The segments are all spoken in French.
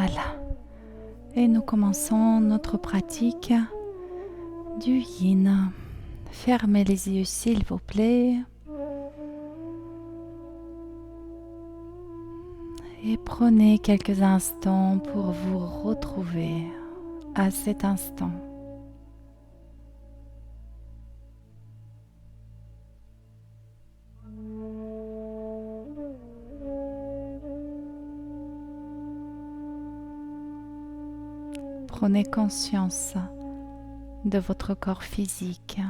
Génial. Et nous commençons notre pratique du yin. Fermez les yeux s'il vous plaît. Et prenez quelques instants pour vous retrouver à cet instant. Prenez conscience de votre corps physique.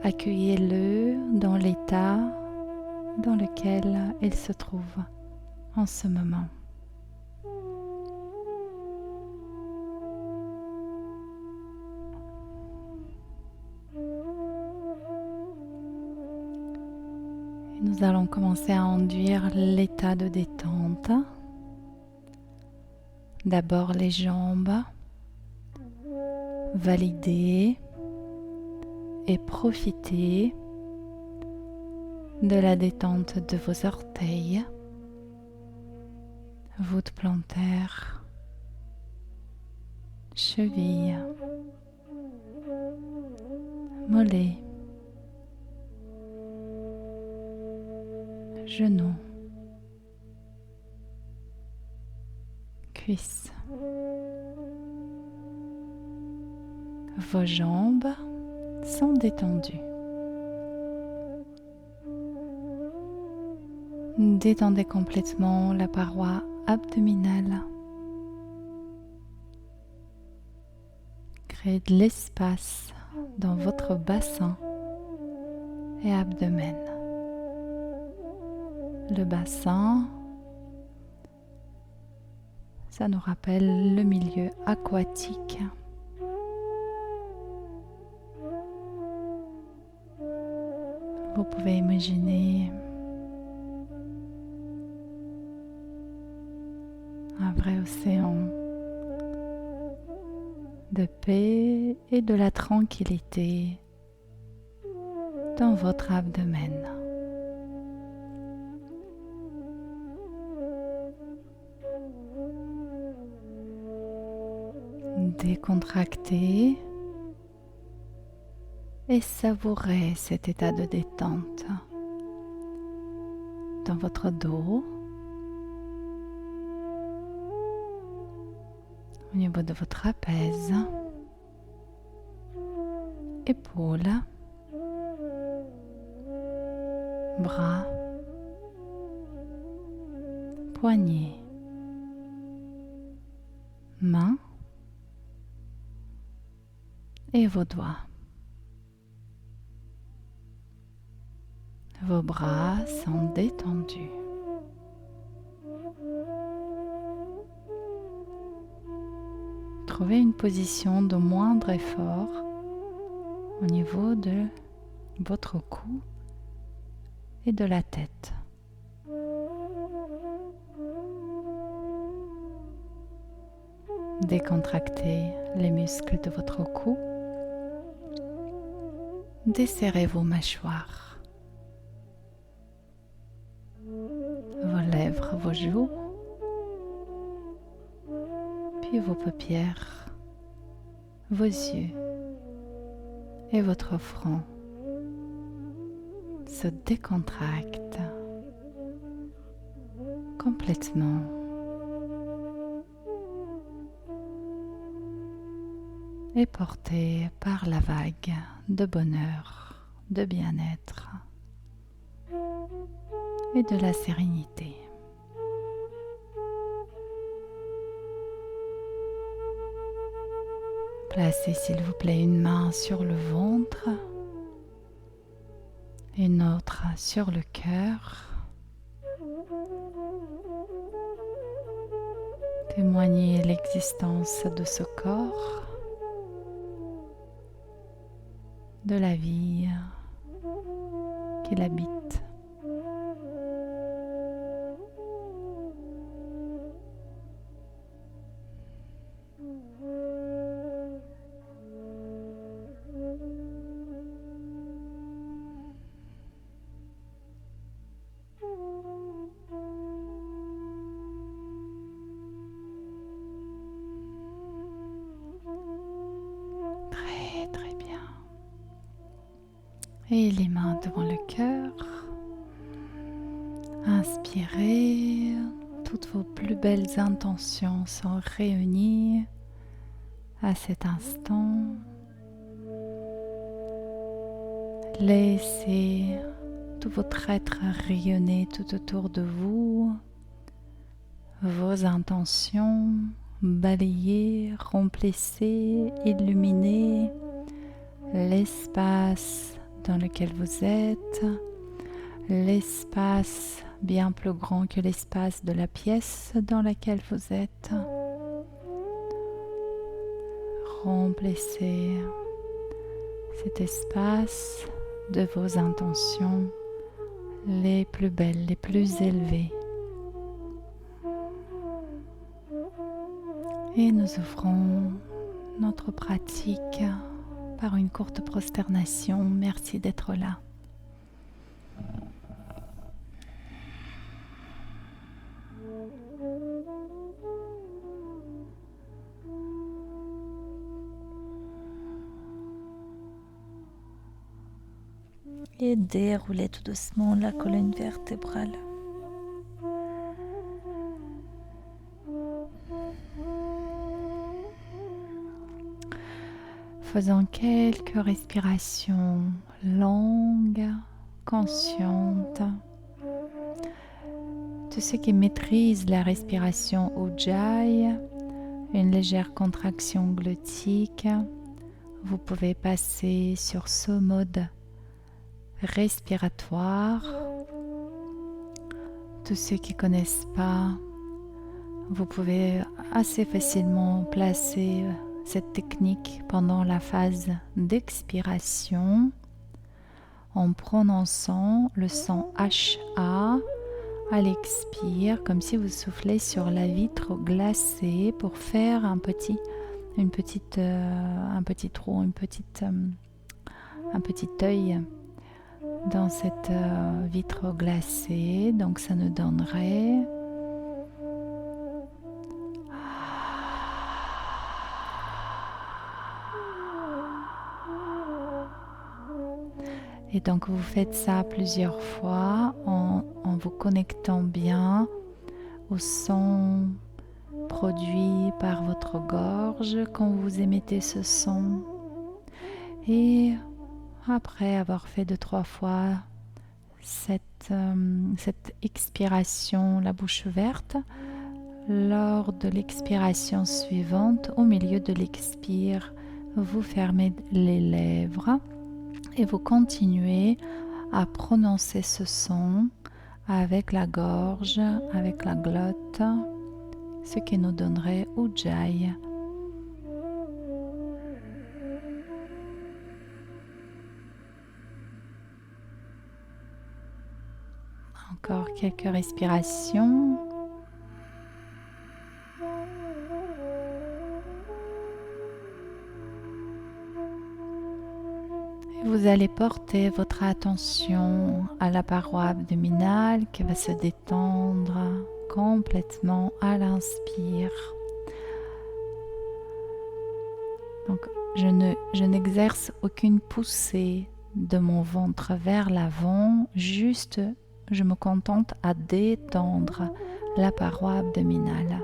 Accueillez-le dans l'état dans lequel il se trouve en ce moment. Et nous allons commencer à induire l'état de détente. D'abord les jambes, validez et profitez de la détente de vos orteils, voûte plantaire, cheville, mollet, genoux, cuisses. Vos jambes sont détendues. Détendez complètement la paroi abdominale. Créez de l'espace dans votre bassin et abdomen. Le bassin, ça nous rappelle le milieu aquatique. Vous pouvez imaginer un vrai océan de paix et de la tranquillité dans votre abdomen. Décontractez et savourez cet état de détente dans votre dos, au niveau de votre trapèze, épaules, bras, poignets, mains et vos doigts. Vos bras sont détendus. Trouvez une position de moindre effort au niveau de votre cou et de la tête. Décontractez les muscles de votre cou. Desserrez vos mâchoires. Vos lèvres, vos joues, puis vos paupières, vos yeux et votre front se décontractent complètement. Et portés par la vague de bonheur, de bien-être et de la sérénité. Placez s'il vous plaît une main sur le ventre, une autre sur le cœur. Témoignez l'existence de ce corps, de la vie qu'il habite. Très très bien. Et les mains devant le cœur. Inspirez. Toutes vos plus belles intentions sont réunies à cet instant. Laissez tout votre être rayonner tout autour de vous. Vos intentions, balayez, remplissez, illuminez l'espace dans lequel vous êtes, l'espace bien plus grand que l'espace de la pièce dans laquelle vous êtes. Remplissez cet espace de vos intentions les plus belles, les plus élevées. Et nous ouvrons notre pratique par une courte prosternation. Merci d'être là. Et déroulez tout doucement la colonne vertébrale. Faisons quelques respirations longues, conscientes. Tous ceux qui maîtrisent la respiration Ujjayi, une légère contraction glottique, vous pouvez passer sur ce mode respiratoire. Tous ceux qui ne connaissent pas, vous pouvez assez facilement placer cette technique pendant la phase d'expiration en prononçant le son HA à l'expire, comme si vous soufflez sur la vitre glacée pour faire un petit trou, un petit œil dans cette vitre glacée. Donc ça nous donnerait et donc vous faites ça plusieurs fois en vous connectant bien au son produit par votre gorge quand vous émettez ce son. Et après avoir fait 2-3 fois cette expiration, la bouche ouverte, lors de l'expiration suivante, au milieu de l'expire, vous fermez les lèvres et vous continuez à prononcer ce son avec la gorge, avec la glotte, ce qui nous donnerait Ujjayi. Encore quelques respirations. Vous allez porter votre attention à la paroi abdominale qui va se détendre complètement à l'inspire. Donc, je n'exerce aucune poussée de mon ventre vers l'avant, juste je me contente à détendre la paroi abdominale.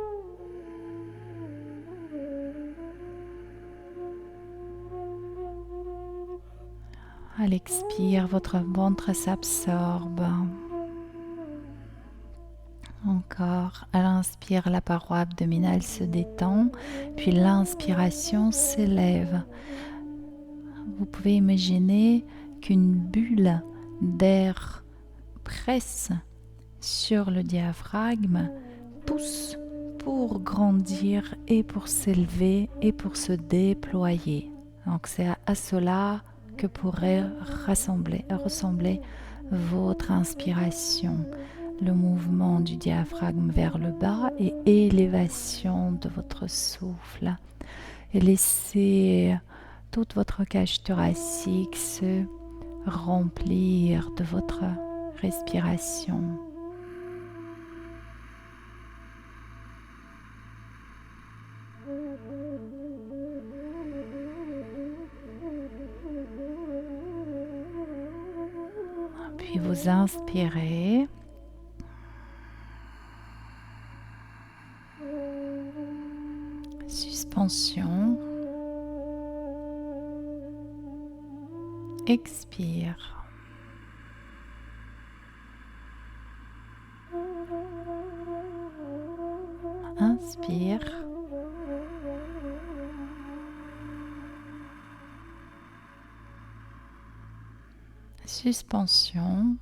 À l'expire, votre ventre s'absorbe. Encore, à l'inspire, la paroi abdominale se détend, puis l'inspiration s'élève. Vous pouvez imaginer qu'une bulle d'air presse sur le diaphragme, pousse pour grandir et pour s'élever et pour se déployer. Donc c'est à cela que pourrait ressembler votre inspiration, le mouvement du diaphragme vers le bas et élévation de votre souffle. Et laissez toute votre cage thoracique se remplir de votre respiration. Puis vous inspirez. Suspension. Expire. Inspire. Suspension.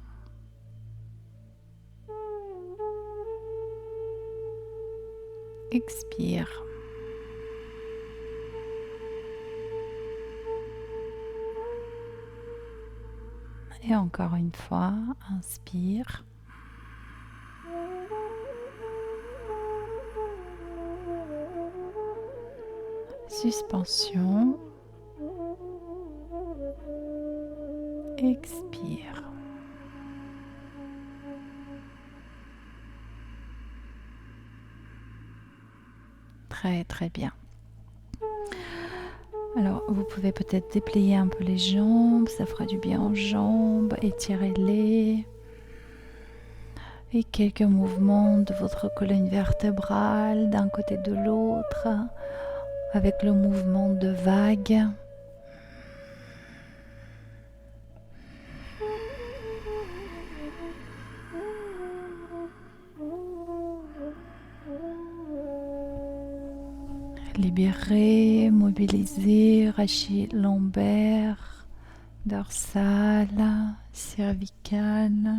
Expire. Et encore une fois, inspire. Suspension. Expire. Très très bien. Alors, vous pouvez peut-être déplier un peu les jambes, ça fera du bien aux jambes, étirez-les. Et quelques mouvements de votre colonne vertébrale d'un côté de l'autre, avec le mouvement de vague. Libérez, mobilisez, rachis lombaire, dorsale, cervicale.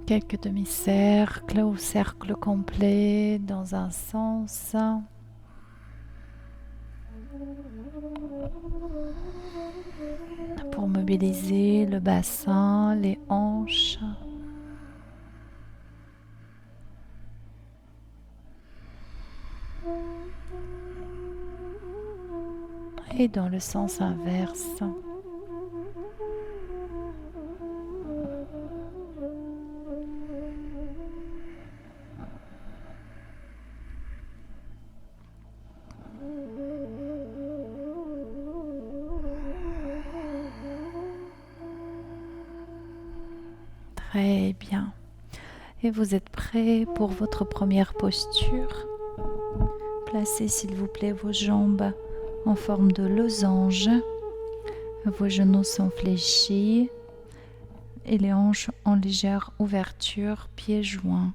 Quelques demi-cercles ou cercles complets dans un sens. Pour mobiliser le bassin, les hanches. Et dans le sens inverse. Très bien. Et vous êtes prêts pour votre première posture. Placez s'il vous plaît vos jambes en forme de losange. Vos genoux sont fléchis et les hanches en légère ouverture, pieds joints.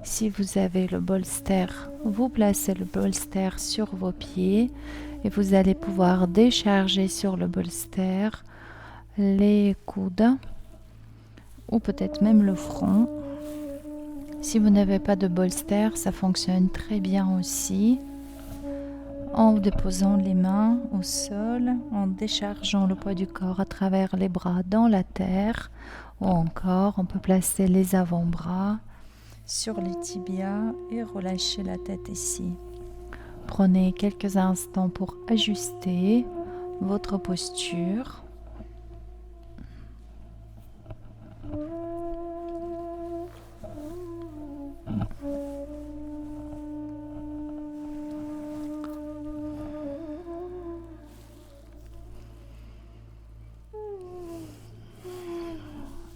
Si vous avez le bolster, vous placez le bolster sur vos pieds et vous allez pouvoir décharger sur le bolster les coudes ou peut-être même le front. Si vous n'avez pas de bolster, ça fonctionne très bien aussi. En déposant les mains au sol, en déchargeant le poids du corps à travers les bras dans la terre, ou encore on peut placer les avant-bras sur les tibias et relâcher la tête ici. Prenez quelques instants pour ajuster votre posture.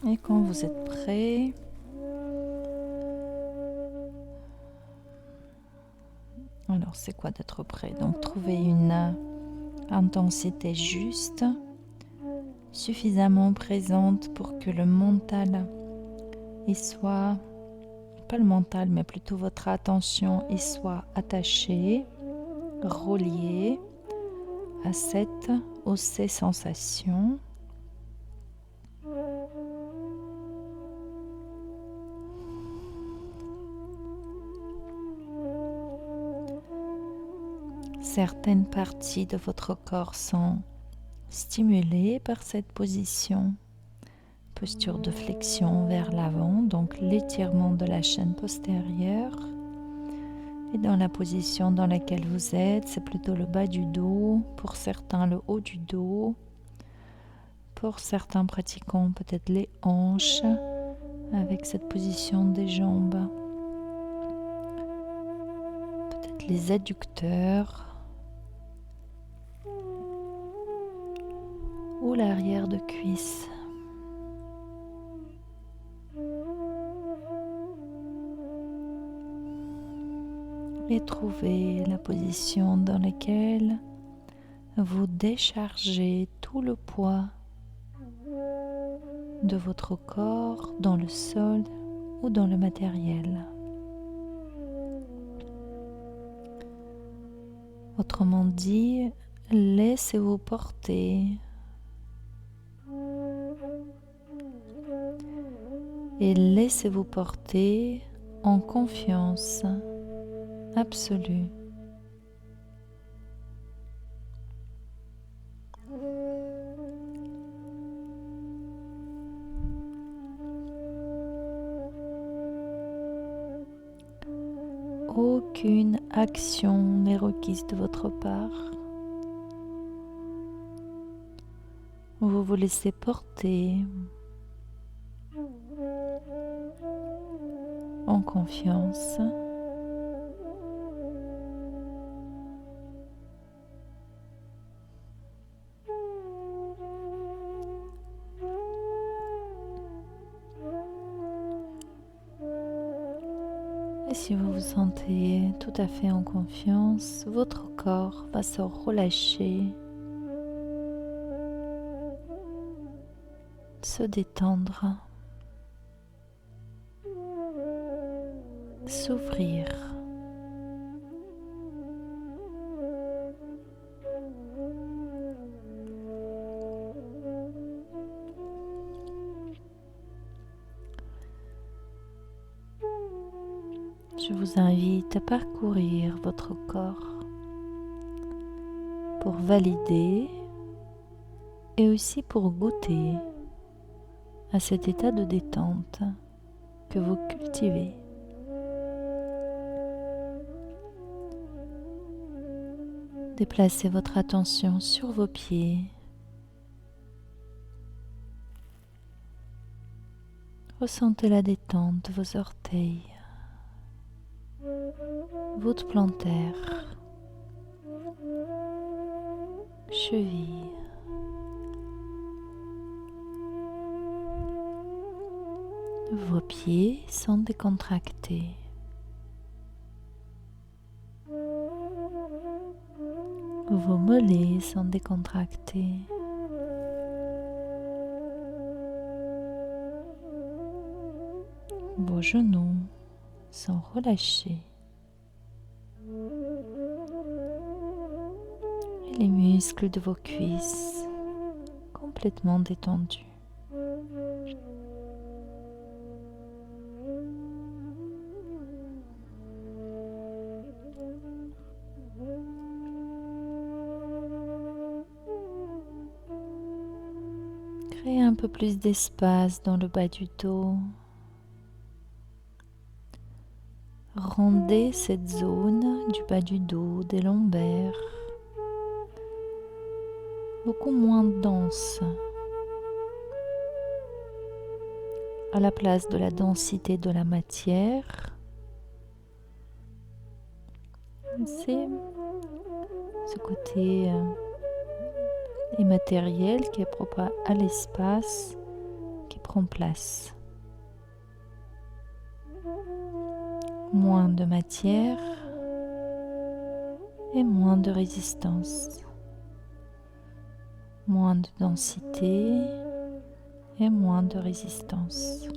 Et quand vous êtes prêt, alors c'est quoi d'être prêt? Donc trouvez une intensité juste, suffisamment présente pour que le mental y soit, pas le mental mais plutôt votre attention y soit attachée, reliée à cette ou ces sensations. Certaines parties de votre corps sont stimulées par cette position. Posture de flexion vers l'avant, donc l'étirement de la chaîne postérieure. Et dans la position dans laquelle vous êtes, c'est plutôt le bas du dos, pour certains le haut du dos, pour certains pratiquants peut-être les hanches, avec cette position des jambes. les adducteurs ou l'arrière de cuisse. Et trouvez la position dans laquelle vous déchargez tout le poids de votre corps dans le sol ou dans le matériel. Autrement dit, laissez-vous porter et laissez-vous porter en confiance absolue. Aucune action n'est requise de votre part. Vous vous laissez porter en confiance. Et si vous vous sentez tout à fait en confiance, votre corps va se relâcher, se détendre, s'ouvrir. Je vous invite à parcourir votre corps pour valider et aussi pour goûter à cet état de détente que vous cultivez. Déplacez votre attention sur vos pieds. Ressentez la détente de vos orteils, voûte plantaire, cheville. Vos pieds sont décontractés. Vos mollets sont décontractés. Vos genoux sont relâchés. Et les muscles de vos cuisses complètement détendus. Créez un peu plus d'espace dans le bas du dos. Rendez cette zone du bas du dos, des lombaires, beaucoup moins dense. À la place de la densité de la matière, c'est ce côté immatériel qui est propre à l'espace qui prend place. Moins de matière et moins de résistance. Moins de densité et moins de résistance.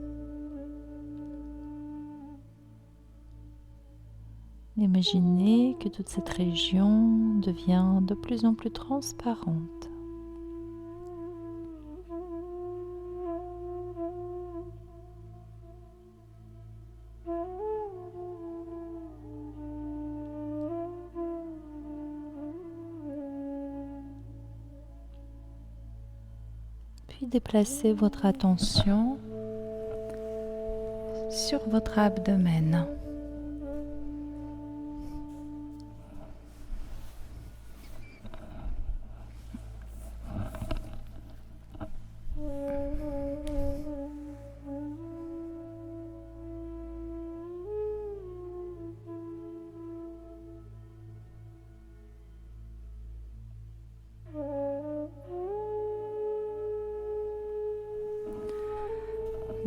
Imaginez que toute cette région devient de plus en plus transparente. Puis déplacez votre attention sur votre abdomen.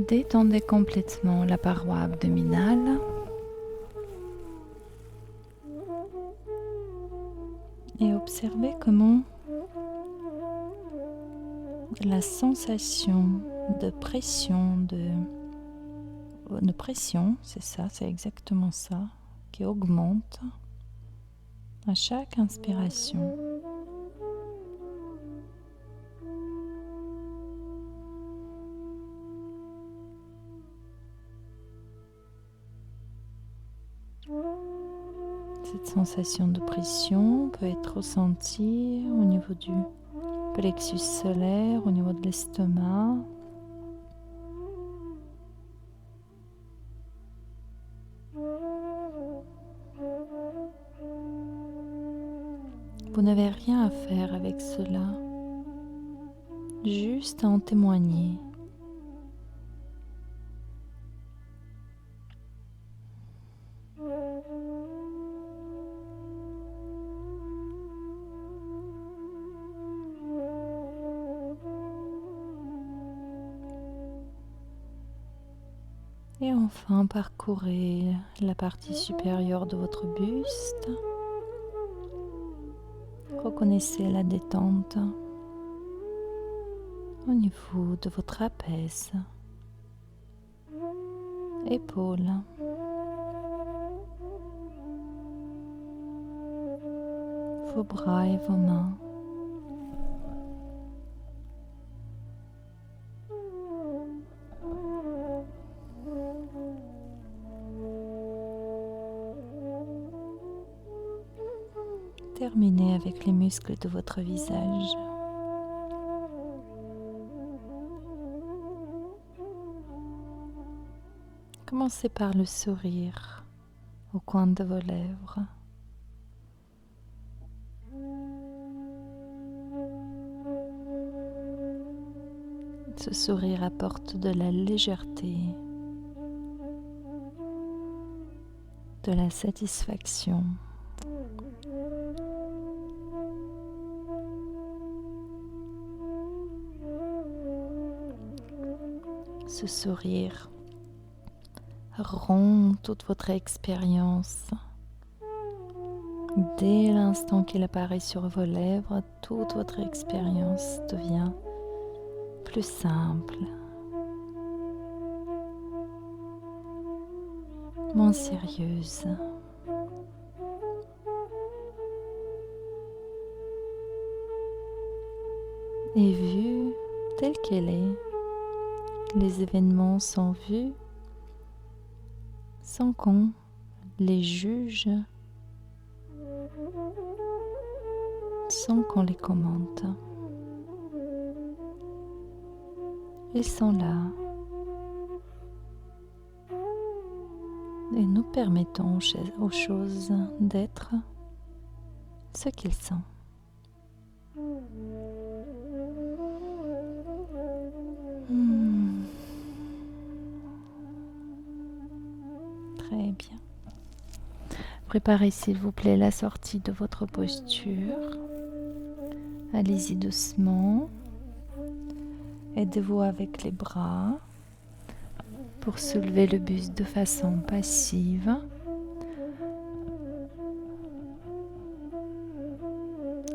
Détendez complètement la paroi abdominale. Et observez comment la sensation de pression, c'est ça, c'est exactement ça, qui augmente à chaque inspiration. Cette sensation de pression peut être ressentie au niveau du plexus solaire, au niveau de l'estomac. Vous n'avez rien à faire avec cela, juste à en témoigner. Et enfin, parcourez la partie supérieure de votre buste. Reconnaissez la détente au niveau de votre trapèze, épaules, vos bras et vos mains. Terminez avec les muscles de votre visage. Commencez par le sourire au coin de vos lèvres. Ce sourire apporte de la légèreté, de la satisfaction. Ce sourire rompt toute votre expérience. Dès l'instant qu'il apparaît sur vos lèvres, toute votre expérience devient plus simple, moins sérieuse. Et vue telle qu'elle est, les événements sont vus sans qu'on les juge, sans qu'on les commente. Ils sont là et nous permettons aux choses d'être ce qu'ils sont. Très bien. Préparez s'il vous plaît la sortie de votre posture. Allez-y doucement. Aidez-vous avec les bras pour soulever le buste de façon passive.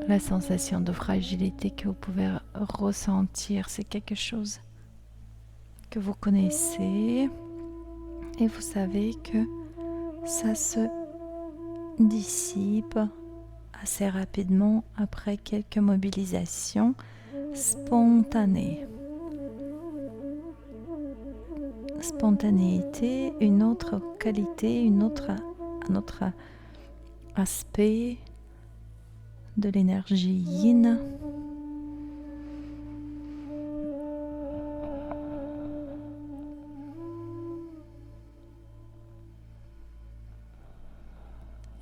La sensation de fragilité que vous pouvez ressentir, c'est quelque chose que vous connaissez et vous savez que ça se dissipe assez rapidement après quelques mobilisations spontanées. Spontanéité, une autre qualité, un autre aspect de l'énergie yin.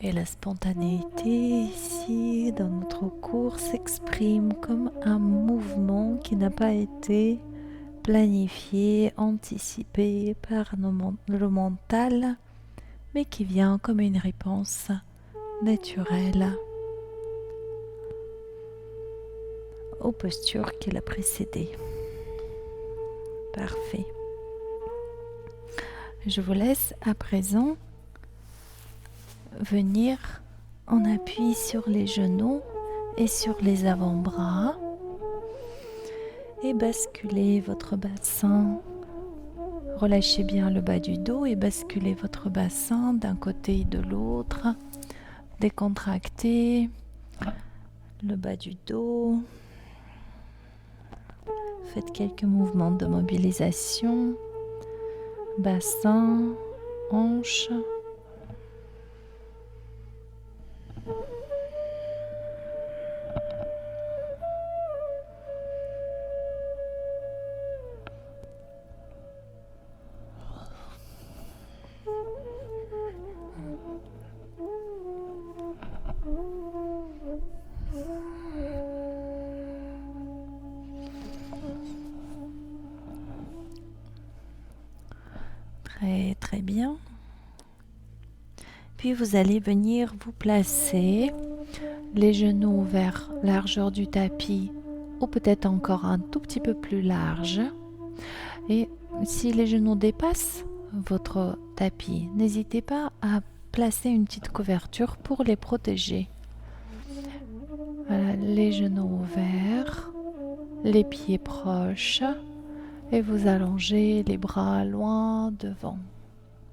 Et la spontanéité ici, dans notre cours, s'exprime comme un mouvement qui n'a pas été planifié, anticipé par le mental, mais qui vient comme une réponse naturelle aux postures qui l'a précédé. Parfait. Je vous laisse à présent venir en appui sur les genoux et sur les avant-bras et basculer votre bassin. Relâchez bien le bas du dos et basculez votre bassin d'un côté et de l'autre. Décontractez le bas du dos. Faites quelques mouvements de mobilisation. Bassin, hanche. Très bien. Puis vous allez venir vous placer les genoux vers largeur du tapis ou peut-être encore un tout petit peu plus large. Et si les genoux dépassent votre tapis, n'hésitez pas à placer une petite couverture pour les protéger. Voilà, les genoux ouverts, les pieds proches et vous allongez les bras loin devant.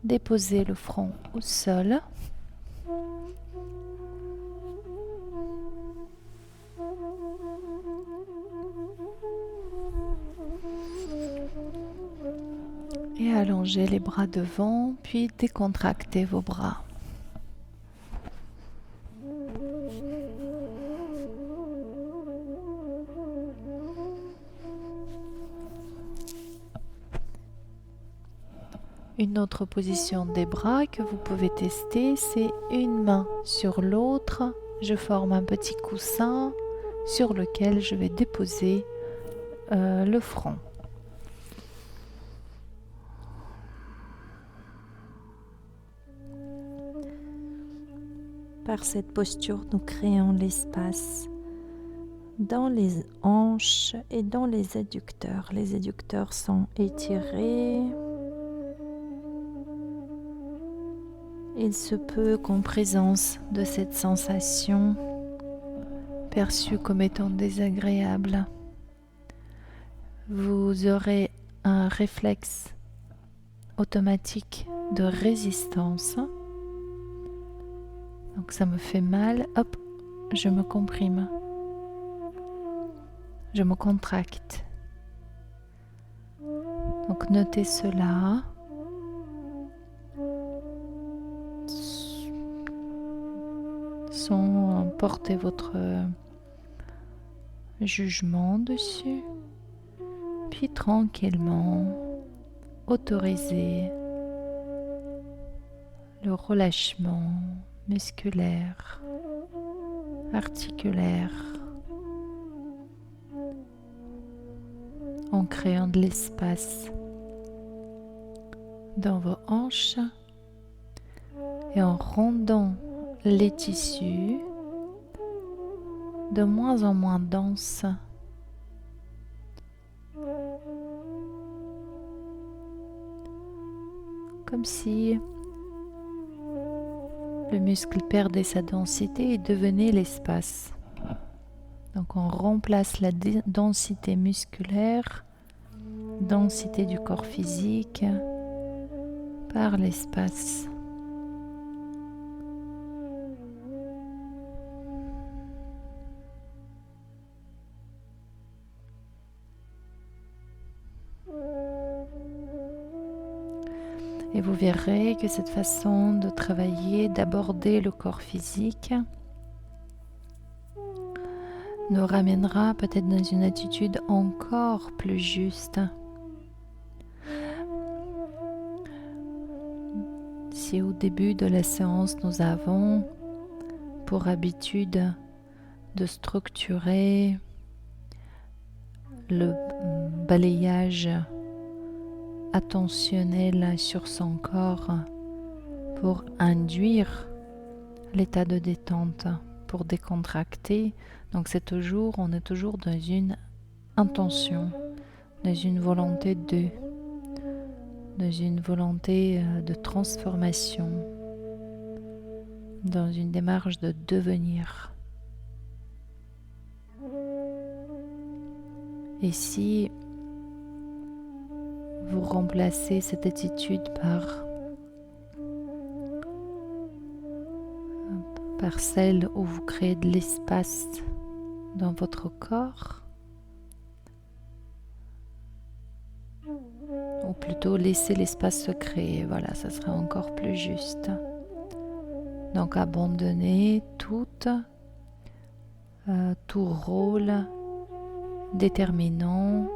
Déposez le front au sol. Et allongez les bras devant, puis décontractez vos bras. Une autre position des bras que vous pouvez tester, c'est une main sur l'autre. Je forme un petit coussin sur lequel je vais déposer le front. Par cette posture, nous créons l'espace dans les hanches et dans les adducteurs. Les adducteurs sont étirés. Il se peut qu'en présence de cette sensation perçue comme étant désagréable, vous aurez un réflexe automatique de résistance. Donc ça me fait mal, hop, je me comprime, je me contracte. Donc notez cela. Sans porter votre jugement dessus. Puis tranquillement, autorisez le relâchement musculaire, articulaire, en créant de l'espace dans vos hanches et en rendant les tissus de moins en moins denses. Comme si le muscle perdait sa densité et devenait l'espace. Donc on remplace la densité musculaire, densité du corps physique, par l'espace. Et vous verrez que cette façon de travailler, d'aborder le corps physique, nous ramènera peut-être dans une attitude encore plus juste. Si au début de la séance, nous avons pour habitude de structurer le balayage attentionnel sur son corps pour induire l'état de détente, pour décontracter. Donc on est toujours dans une intention, dans une volonté de. dans une volonté de transformation, dans une démarche de devenir. Et si vous remplacez cette attitude par celle où vous créez de l'espace dans votre corps, ou plutôt laisser l'espace se créer, voilà, ça serait encore plus juste. Donc abandonner tout rôle déterminant,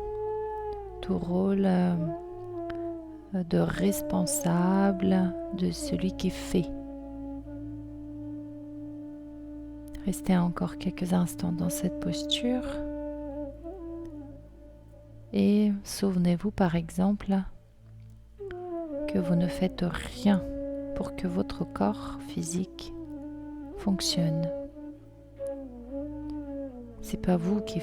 tout rôle de responsable de celui qui fait. Restez encore quelques instants dans cette posture et souvenez-vous par exemple que vous ne faites rien pour que votre corps physique fonctionne. C'est pas vous qui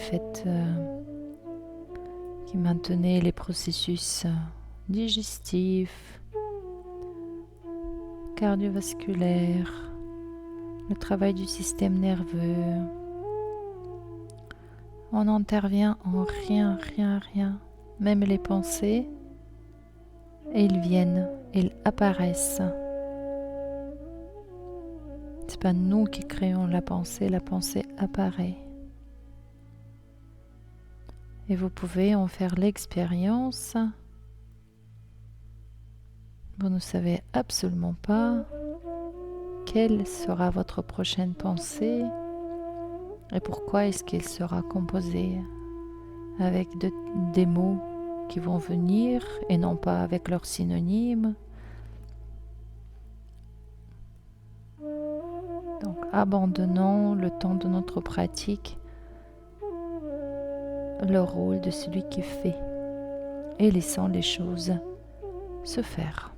maintenez les processus digestifs, cardiovasculaires, le travail du système nerveux. On n'intervient en rien. Même les pensées, elles viennent, elles apparaissent. C'est pas nous qui créons la pensée apparaît. Et vous pouvez en faire l'expérience. Vous ne savez absolument pas quelle sera votre prochaine pensée et pourquoi est-ce qu'elle sera composée avec des mots qui vont venir et non pas avec leurs synonymes. Donc abandonnons le temps de notre pratique le rôle de celui qui fait et laissant les choses se faire.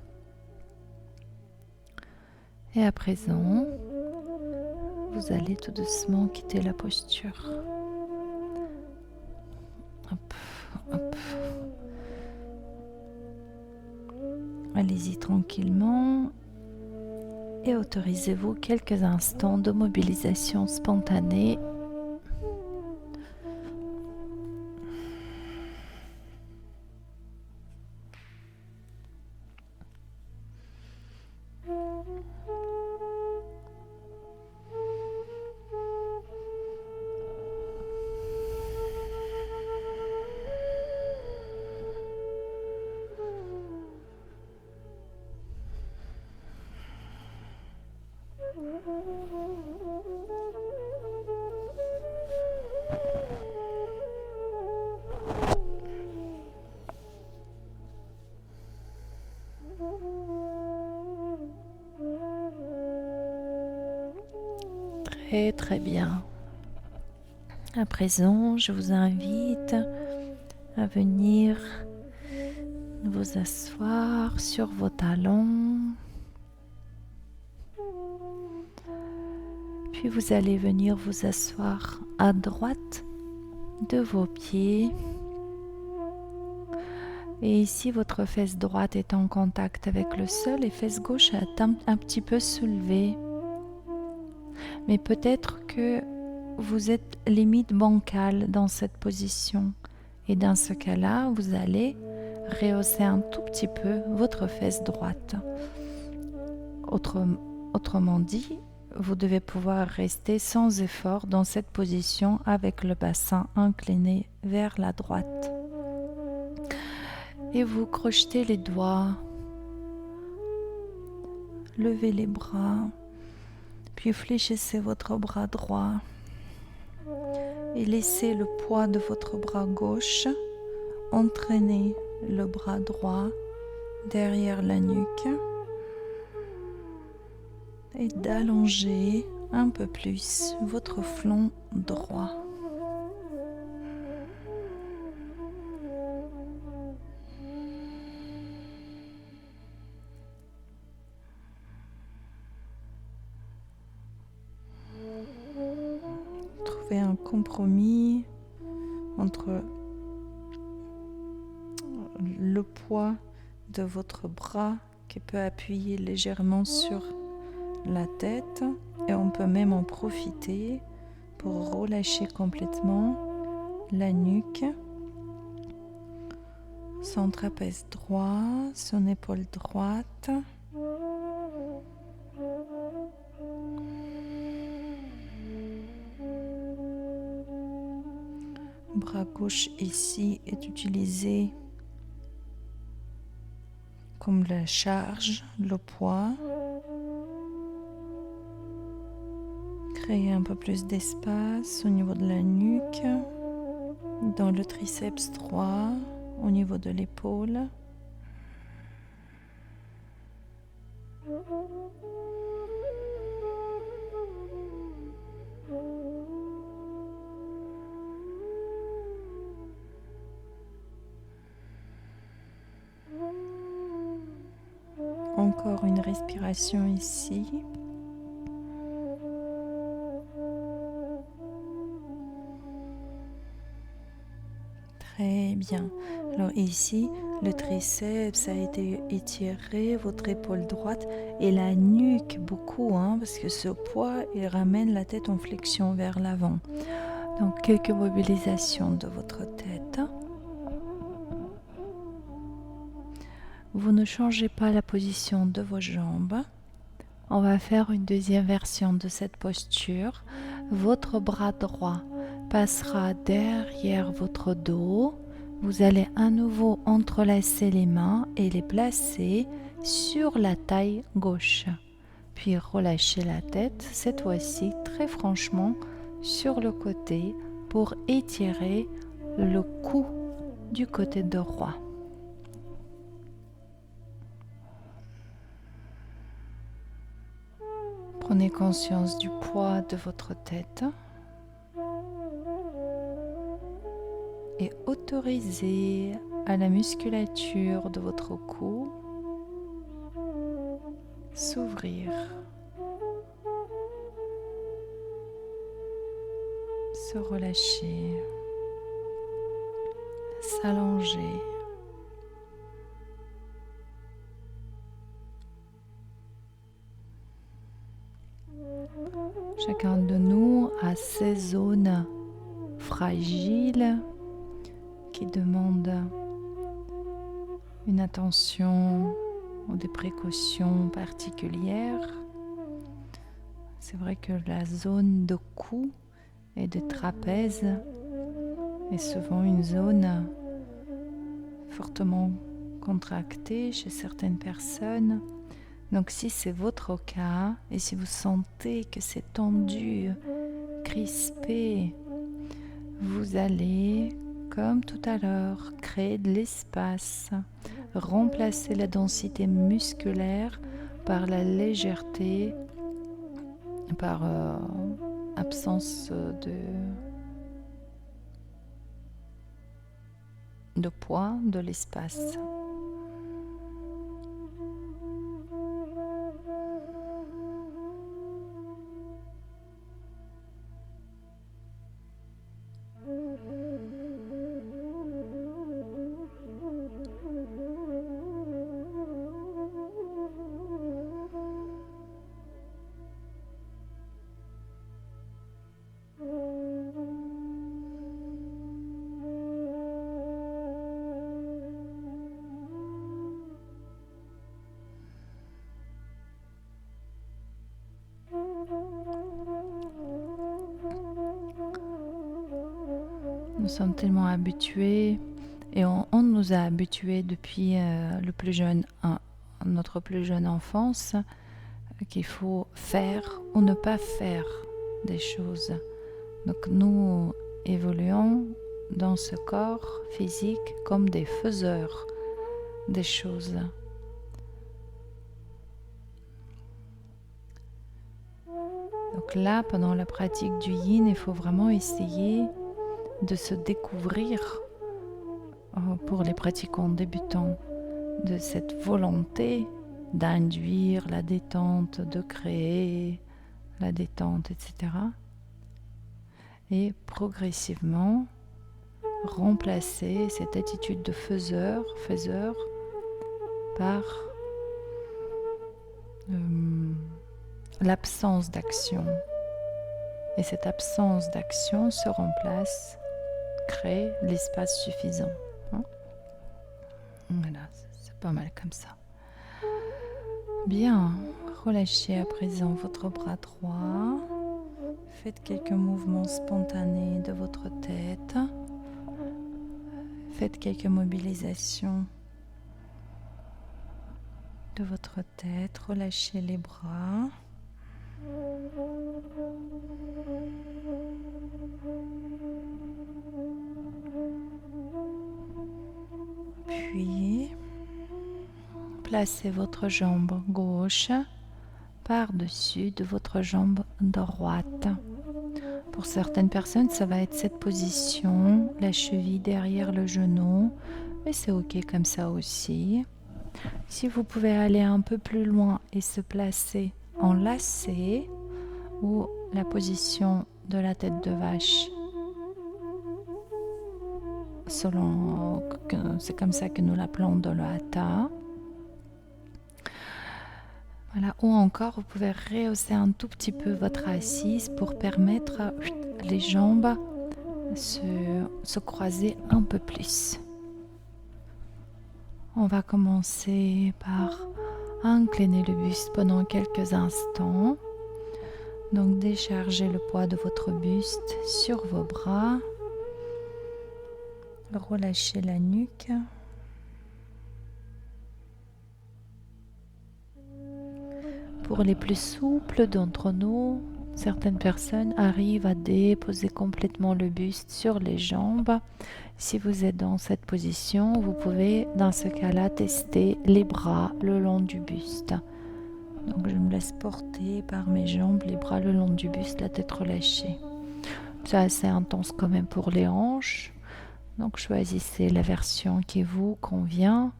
Et à présent, vous allez tout doucement quitter la posture. Hop, hop. Allez-y tranquillement et autorisez-vous quelques instants de mobilisation spontanée. Très bien. À présent, je vous invite à venir vous asseoir sur vos talons. Puis vous allez venir vous asseoir à droite de vos pieds. Et ici, votre fesse droite est en contact avec le sol et fesse gauche est un petit peu soulevée. Mais peut-être que vous êtes limite bancale dans cette position. Et dans ce cas-là, vous allez rehausser un tout petit peu votre fesse droite. Autrement dit, vous devez pouvoir rester sans effort dans cette position avec le bassin incliné vers la droite. Et vous crochetez les doigts, levez les bras, puis fléchissez votre bras droit et laissez le poids de votre bras gauche entraîner le bras droit derrière la nuque et d'allonger un peu plus votre flanc droit. Trouvez un compromis entre le poids de votre bras qui peut appuyer légèrement sur la tête et on peut même en profiter pour relâcher complètement la nuque, son trapèze droit, son épaule droite. Bras gauche ici est utilisé comme la charge, le poids. Créer un peu plus d'espace au niveau de la nuque, dans le triceps droit, au niveau de l'épaule. Encore une respiration ici. Très bien. Alors ici, le triceps a été étiré, votre épaule droite et la nuque beaucoup, parce que ce poids, il ramène la tête en flexion vers l'avant. Donc quelques mobilisations de votre tête. Vous ne changez pas la position de vos jambes. On va faire une deuxième version de cette posture. Votre bras droit passera derrière votre dos. Vous allez à nouveau entrelacer les mains et les placer sur la taille gauche. Puis relâchez la tête, cette fois-ci très franchement sur le côté pour étirer le cou du côté droit. Prenez conscience du poids de votre tête et autorisez à la musculature de votre cou s'ouvrir, se relâcher, s'allonger. Chacun de nous a ces zones fragiles qui demandent une attention ou des précautions particulières. C'est vrai que la zone de cou et de trapèze est souvent une zone fortement contractée chez certaines personnes. Donc si c'est votre cas et si vous sentez que c'est tendu, crispé, vous allez, comme tout à l'heure, créer de l'espace, remplacer la densité musculaire par la légèreté, par absence de poids, de l'espace. Nous sommes tellement habitués et on nous a habitués depuis notre plus jeune enfance qu'il faut faire ou ne pas faire des choses. Donc nous évoluons dans ce corps physique comme des faiseurs des choses. Donc là, pendant la pratique du yin, il faut vraiment essayer de se découvrir pour les pratiquants débutants de cette volonté d'induire la détente, de créer la détente, etc. Et progressivement remplacer cette attitude de faiseur par l'absence d'action. Et cette absence d'action se remplace, crée l'espace suffisant. Voilà, c'est pas mal comme ça. Bien, relâchez à présent votre bras droit. Faites quelques mouvements spontanés de votre tête. Faites quelques mobilisations de votre tête. Relâchez les bras. Puis, placez votre jambe gauche par-dessus de votre jambe droite. Pour certaines personnes, ça va être cette position, la cheville derrière le genou, mais c'est ok comme ça aussi. Si vous pouvez aller un peu plus loin et se placer en lacet ou la position de la tête de vache, selon c'est comme ça que nous l'appelons dans le hatha. Voilà. Ou encore, vous pouvez rehausser un tout petit peu votre assise pour permettre les jambes se croiser un peu plus. On va commencer par incliner le buste pendant quelques instants. Donc déchargez le poids de votre buste sur vos bras. Relâchez la nuque. Pour les plus souples d'entre nous, certaines personnes arrivent à déposer complètement le buste sur les jambes. Si vous êtes dans cette position, vous pouvez dans ce cas-là tester les bras le long du buste. Donc je me laisse porter par mes jambes, les bras le long du buste, la tête relâchée. C'est assez intense quand même pour les hanches. Donc choisissez la version qui vous convient.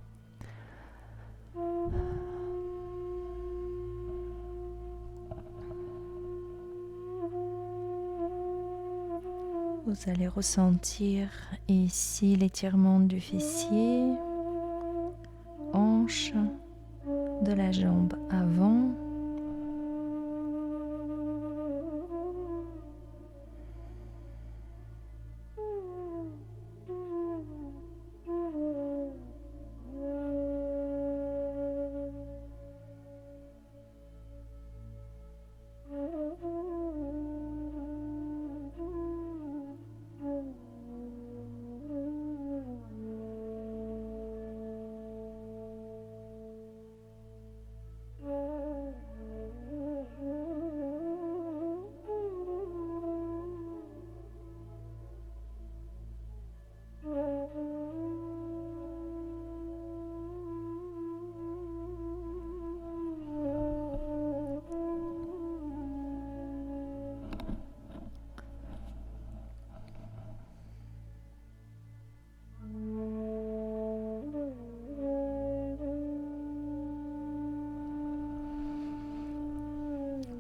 Vous allez ressentir ici l'étirement du fessier, hanche, de la jambe avant.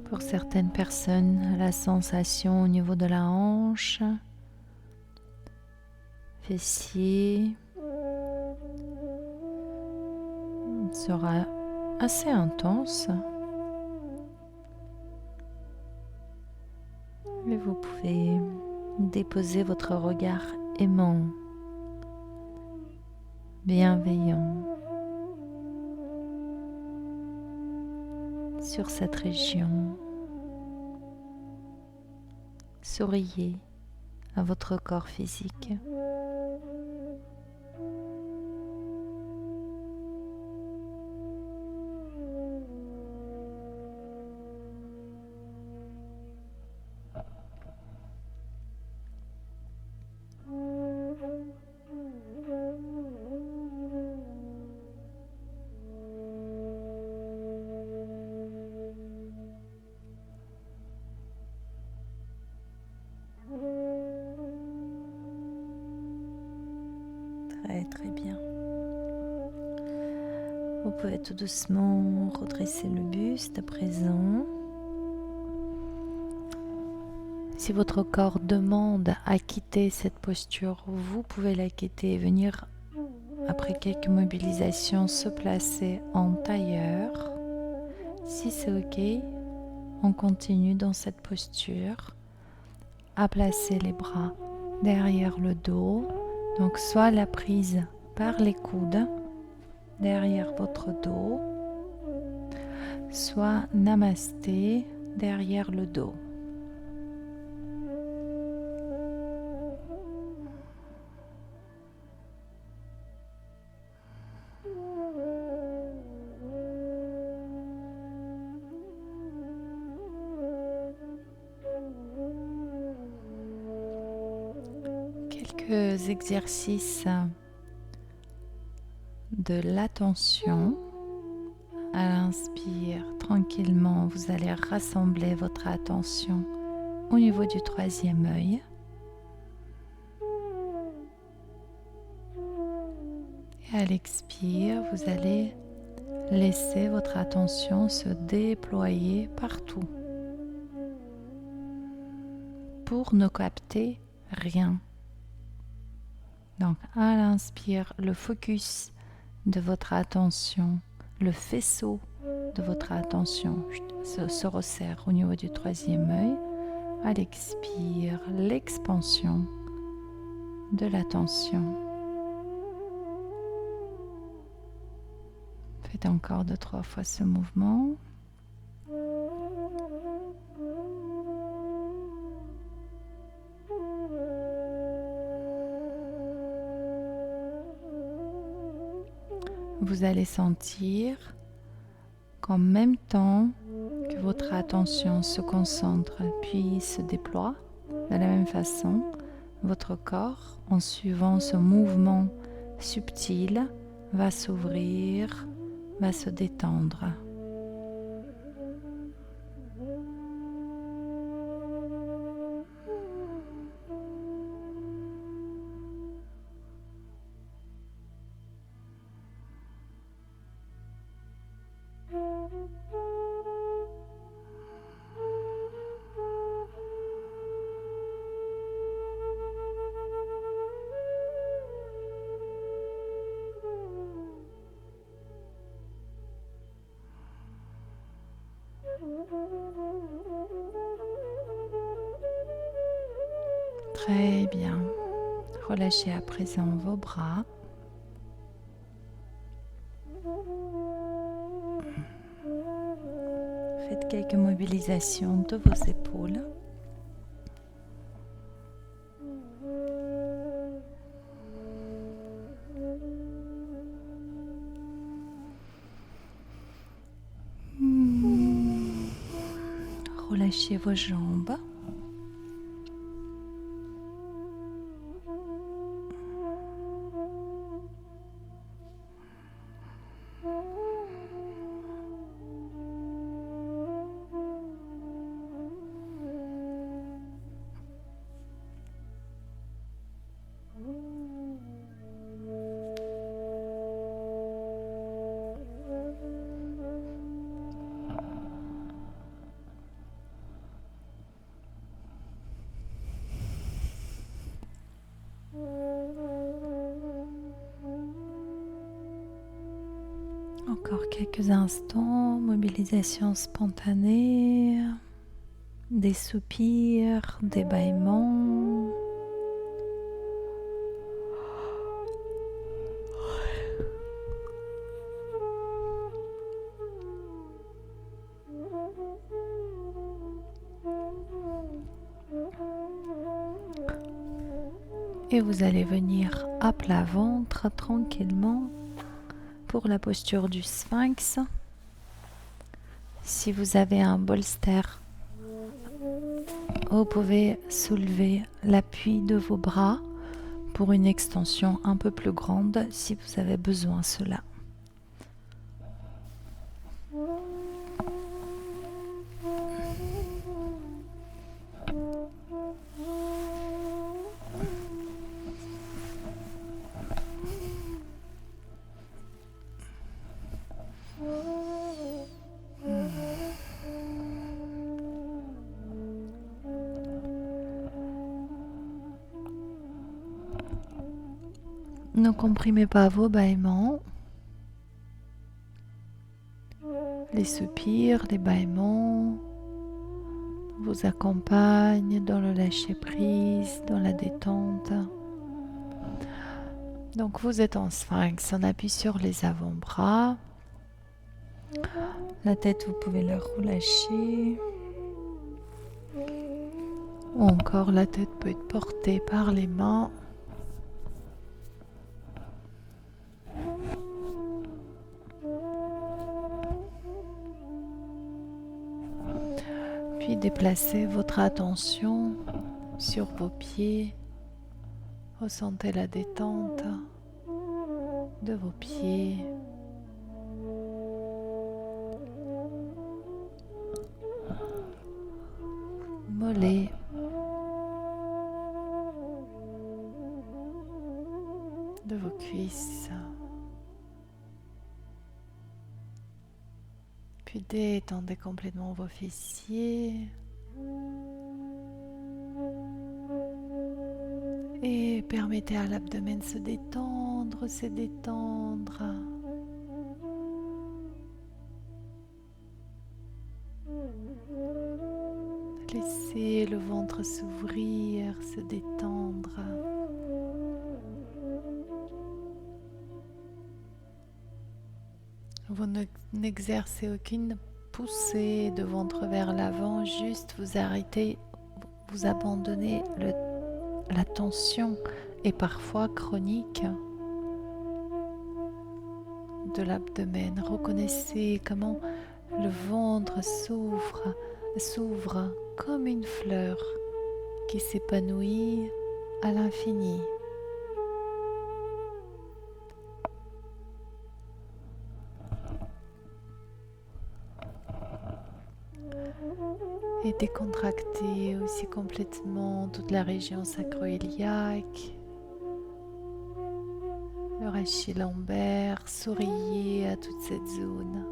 Pour certaines personnes, la sensation au niveau de la hanche, fessier, sera assez intense. Et vous pouvez déposer votre regard aimant, bienveillant sur cette région. Souriez à votre corps physique. Très bien. Vous pouvez tout doucement redresser le buste à présent. Si votre corps demande à quitter cette posture, vous pouvez la quitter et venir après quelques mobilisations, se placer en tailleur. Si c'est OK, on continue dans cette posture à placer les bras derrière le dos. Donc soit la prise par les coudes derrière votre dos, soit namasté derrière le dos. Quelques exercices de l'attention. À l'inspire, tranquillement, vous allez rassembler votre attention au niveau du troisième œil. Et à l'expire, vous allez laisser votre attention se déployer partout pour ne capter rien. Donc à l'inspire, le focus de votre attention, le faisceau de votre attention se resserre au niveau du troisième œil. À l'expire, l'expansion de l'attention. Faites encore 2-3 fois ce mouvement. Vous allez sentir qu'en même temps que votre attention se concentre puis se déploie, de la même façon, votre corps, en suivant ce mouvement subtil, va s'ouvrir, va se détendre. Très bien. Relâchez à présent vos bras. Faites quelques mobilisations de vos épaules. Relâchez vos jambes. Encore quelques instants, mobilisation spontanée, des soupirs, des bâillements. Et vous allez venir à plat ventre tranquillement pour la posture du sphinx. Si vous avez un bolster, vous pouvez soulever l'appui de vos bras pour une extension un peu plus grande si vous avez besoin de cela. Ne comprimez pas vos bâillements. Les soupirs, les bâillements vous accompagnent dans le lâcher-prise, dans la détente. Donc vous êtes en sphinx, on appuie sur les avant-bras. La tête, vous pouvez la relâcher. Ou encore la tête peut être portée par les mains. Puis déplacez votre attention sur vos pieds. Ressentez la détente de vos pieds. Mollets. De vos cuisses. Puis détendez complètement vos fessiers. Et permettez à l'abdomen de se détendre, se détendre. Laissez le ventre s'ouvrir, se détendre. Vous n'exercez aucune poussée de ventre vers l'avant, juste vous arrêtez, vous abandonnez la tension et parfois chronique de l'abdomen. Reconnaissez comment le ventre s'ouvre comme une fleur qui s'épanouit à l'infini. Et décontractez aussi complètement toute la région sacro-iliaque, le rachis lombaire, souriez à toute cette zone.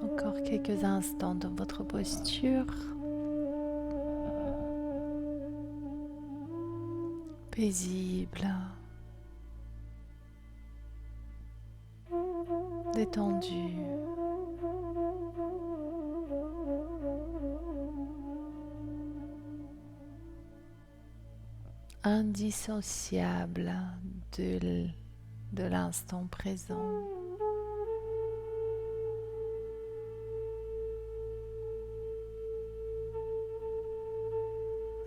Encore quelques instants dans votre posture. Paisible. Détendu. Indissociable de l'instant présent.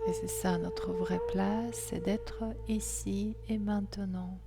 Et c'est ça notre vraie place, c'est d'être ici et maintenant.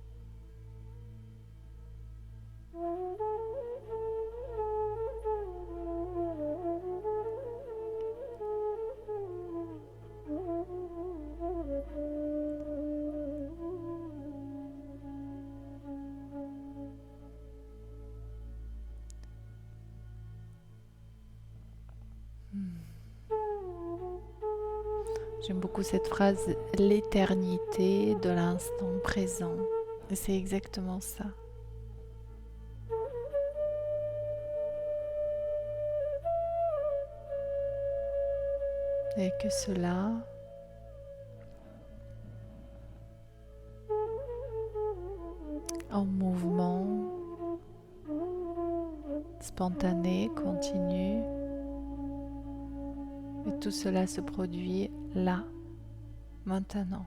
J'aime beaucoup cette phrase, l'éternité de l'instant présent. Et c'est exactement ça. Et que cela en mouvement spontané, continu. Et tout cela se produit là, maintenant.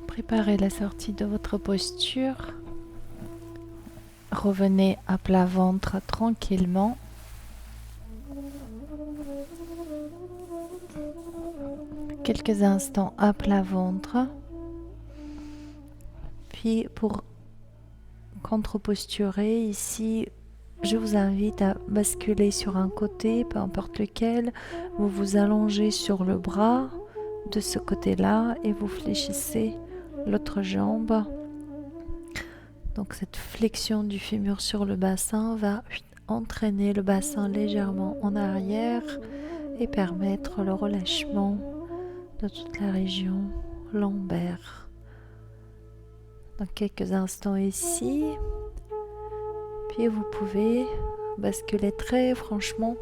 Préparez la sortie de votre posture. Revenez à plat ventre tranquillement. Quelques instants à plat ventre. Puis pour contre-posturer ici, je vous invite à basculer sur un côté, peu importe lequel. Vous vous allongez sur le bras de ce côté-là et vous fléchissez l'autre jambe. Donc cette flexion du fémur sur le bassin va entraîner le bassin légèrement en arrière et permettre le relâchement de toute la région lombaire. Dans quelques instants ici, puis vous pouvez basculer très franchement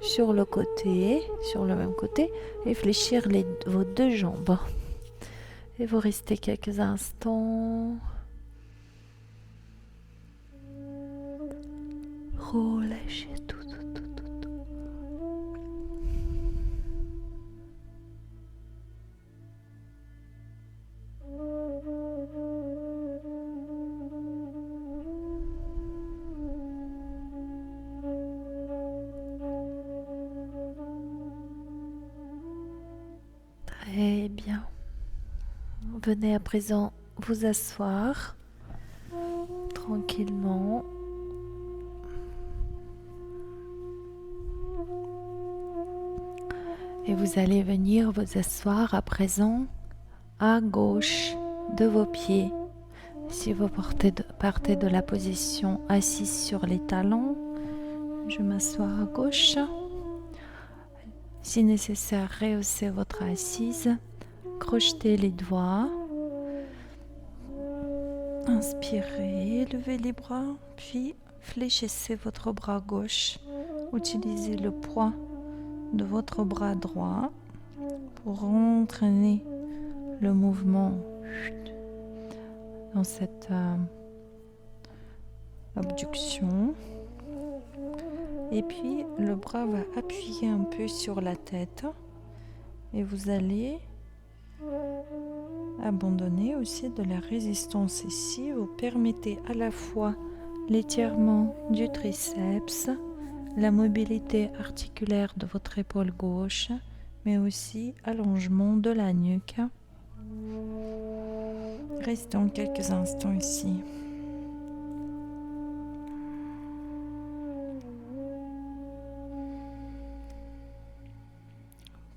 sur le côté, sur le même côté, et fléchir vos deux jambes. Et vous restez quelques instants. Relâchez tout. Très bien. Venez à présent vous asseoir tranquillement. Et vous allez venir vous asseoir à présent à gauche de vos pieds. Si vous partez de la position assise sur les talons, je m'assois à gauche. Si nécessaire, rehaussez votre assise, crochetez les doigts. Inspirez, levez les bras, puis fléchissez votre bras gauche. Utilisez le poids de votre bras droit pour entraîner le mouvement dans cette abduction. Et puis le bras va appuyer un peu sur la tête et vous allez abandonner aussi de la résistance ici. Vous permettez à la fois l'étirement du triceps, la mobilité articulaire de votre épaule gauche, mais aussi allongement de la nuque. Restons quelques instants ici.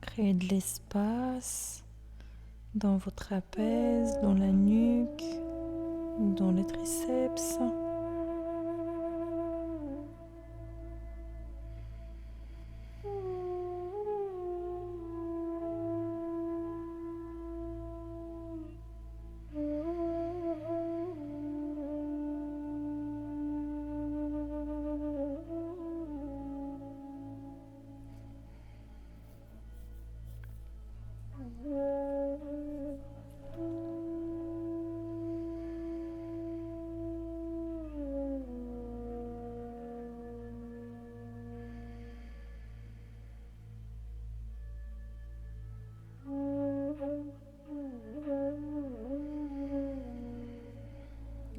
Créez de l'espace dans votre trapèze, dans la nuque, dans les triceps.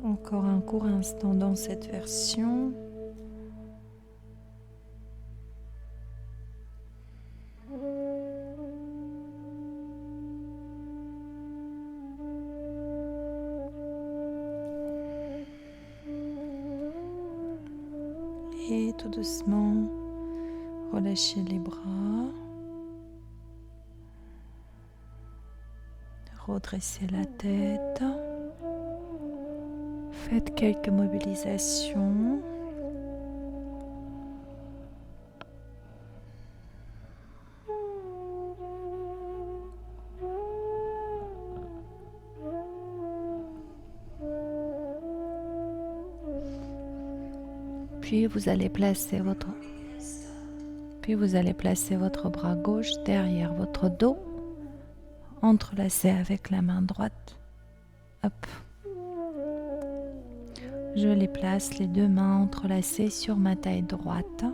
Encore un court instant dans cette version. Et tout doucement, relâchez les bras. Redressez la tête. Faites quelques mobilisations. Puis vous allez placer votre bras gauche derrière votre dos, entrelacé avec la main droite Hop. Je les place les deux mains entrelacées sur ma taille droite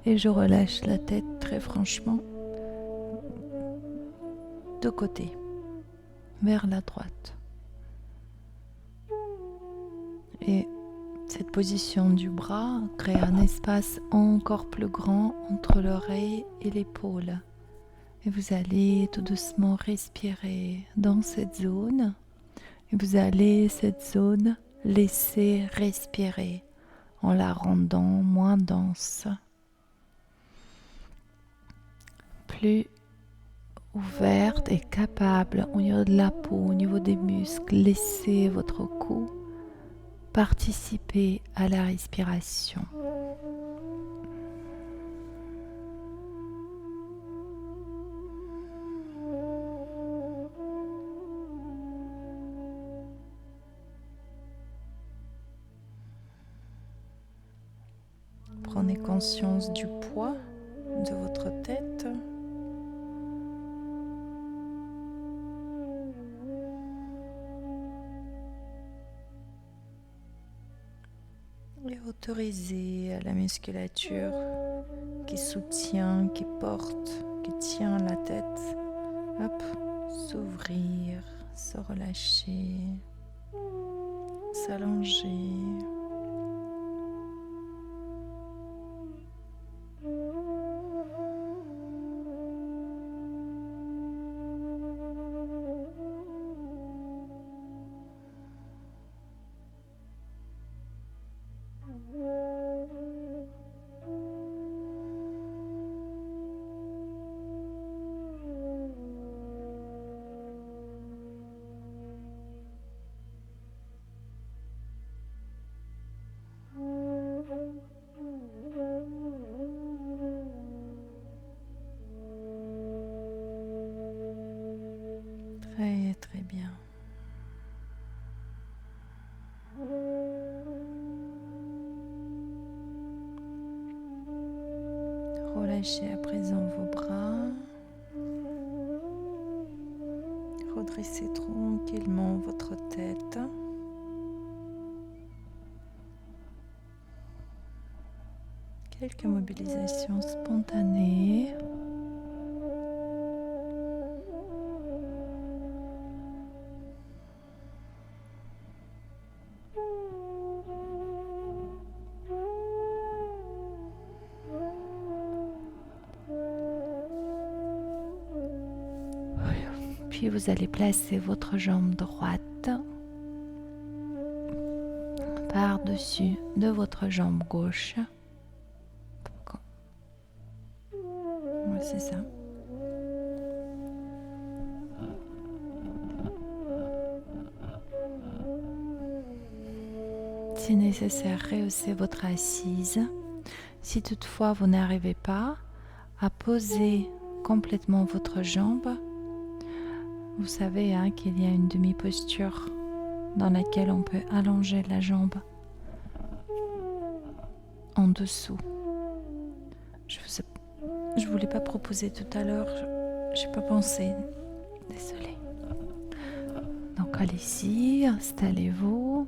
et je relâche la tête très franchement de côté, vers la droite. Et cette position du bras crée un espace encore plus grand entre l'oreille et l'épaule. Et vous allez tout doucement respirer dans cette zone. Et vous allez cette zone laisser respirer en la rendant moins dense, plus ouverte et capable au niveau de la peau, au niveau des muscles. Laissez votre cou participer à la respiration. Prenez conscience du poids de votre tête. Et autorisez la musculature qui soutient, qui porte, qui tient la tête, hop, s'ouvrir, se relâcher, s'allonger. Très très bien. Relâchez à présent vos bras. Redressez tranquillement votre tête. Quelques mobilisations spontanées. Puis vous allez placer votre jambe droite par-dessus de votre jambe gauche. Ouais, c'est ça. Si nécessaire, rehaussez votre assise. Si toutefois vous n'arrivez pas à poser complètement votre jambe, vous savez qu'il y a une demi-posture dans laquelle on peut allonger la jambe en dessous. Je voulais pas proposer tout à l'heure, j'ai pas pensé, désolée. Donc allez-y, installez-vous,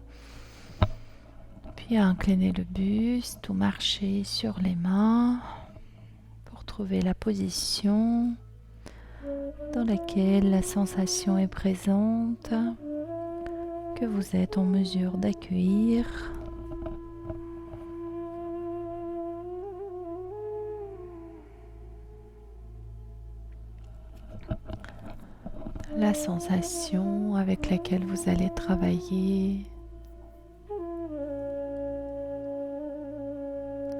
puis inclinez le buste ou marchez sur les mains pour trouver la position dans laquelle la sensation est présente, que vous êtes en mesure d'accueillir. La sensation avec laquelle vous allez travailler,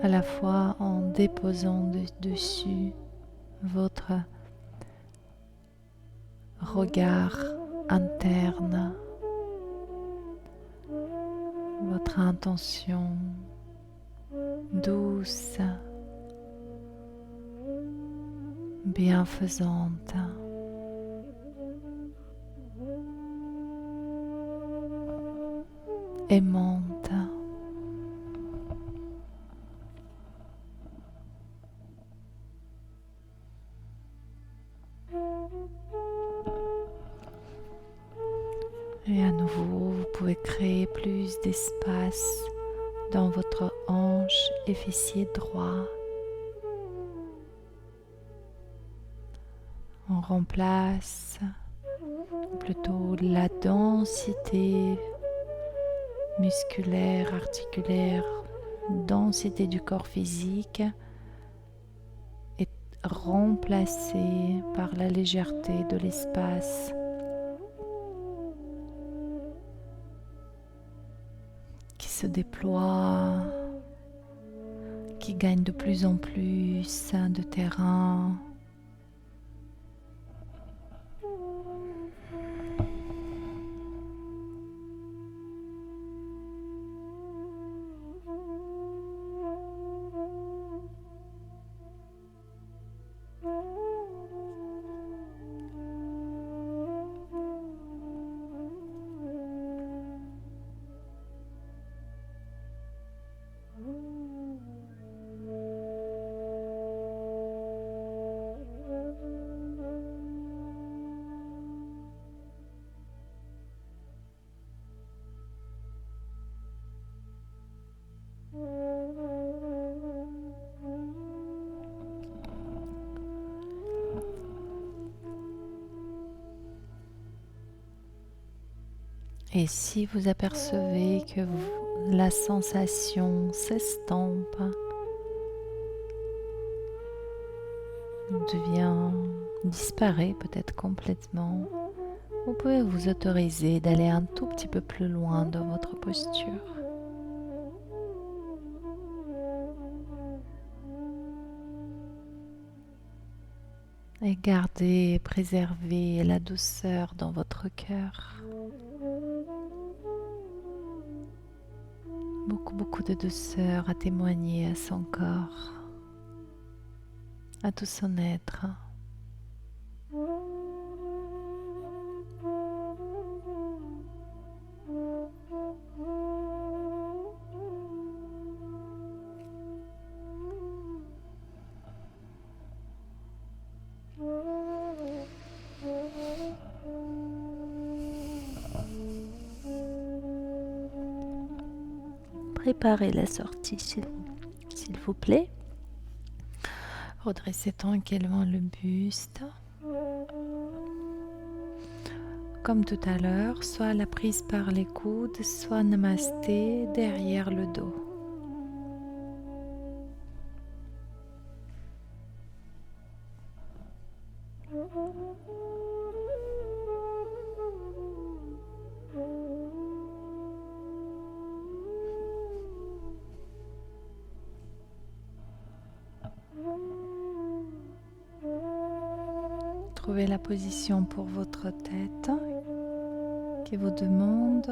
à la fois en déposant dessus votre regard interne, votre intention douce, bienfaisante. Aimante. Et à créer plus d'espace dans votre hanche et fessier droit. On remplace plutôt la densité musculaire, articulaire, densité du corps physique est remplacée par la légèreté de l'espace qui se déploie, qui gagne de plus en plus de terrain. Et si vous apercevez que la sensation s'estompe, disparaît peut-être complètement, vous pouvez vous autoriser d'aller un tout petit peu plus loin dans votre posture. Et gardez et préservez la douceur dans votre cœur. Beaucoup de douceur à témoigner à son corps, à tout son être. Préparez la sortie s'il vous plaît. Redressez tranquillement le buste. Comme tout à l'heure, soit la prise par les coudes, soit namasté derrière le dos. Trouvez la position pour votre tête qui vous demande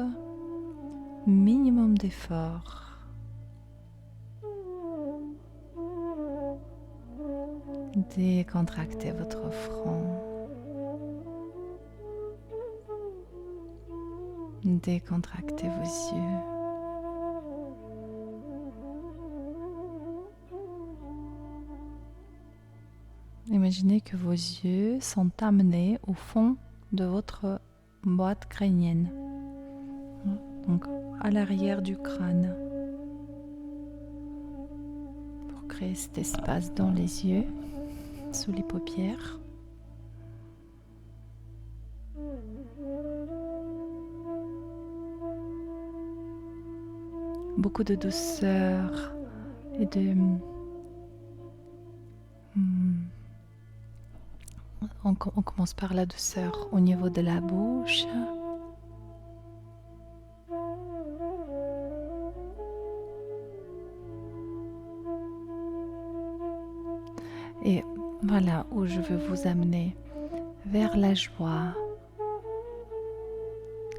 minimum d'effort. Décontractez votre front. Décontractez vos yeux. Imaginez que vos yeux sont amenés au fond de votre boîte crânienne, donc à l'arrière du crâne, pour créer cet espace dans les yeux, sous les paupières. Beaucoup de douceur et de... On commence par la douceur au niveau de la bouche. Et voilà où je veux vous amener, vers la joie.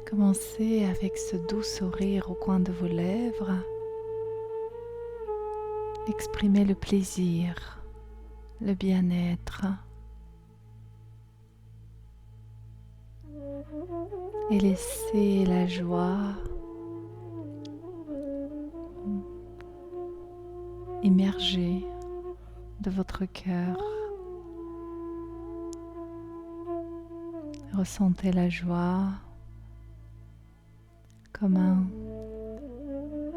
Commencez avec ce doux sourire au coin de vos lèvres. Exprimez le plaisir, le bien-être. Et laissez la joie émerger de votre cœur. Ressentez la joie comme un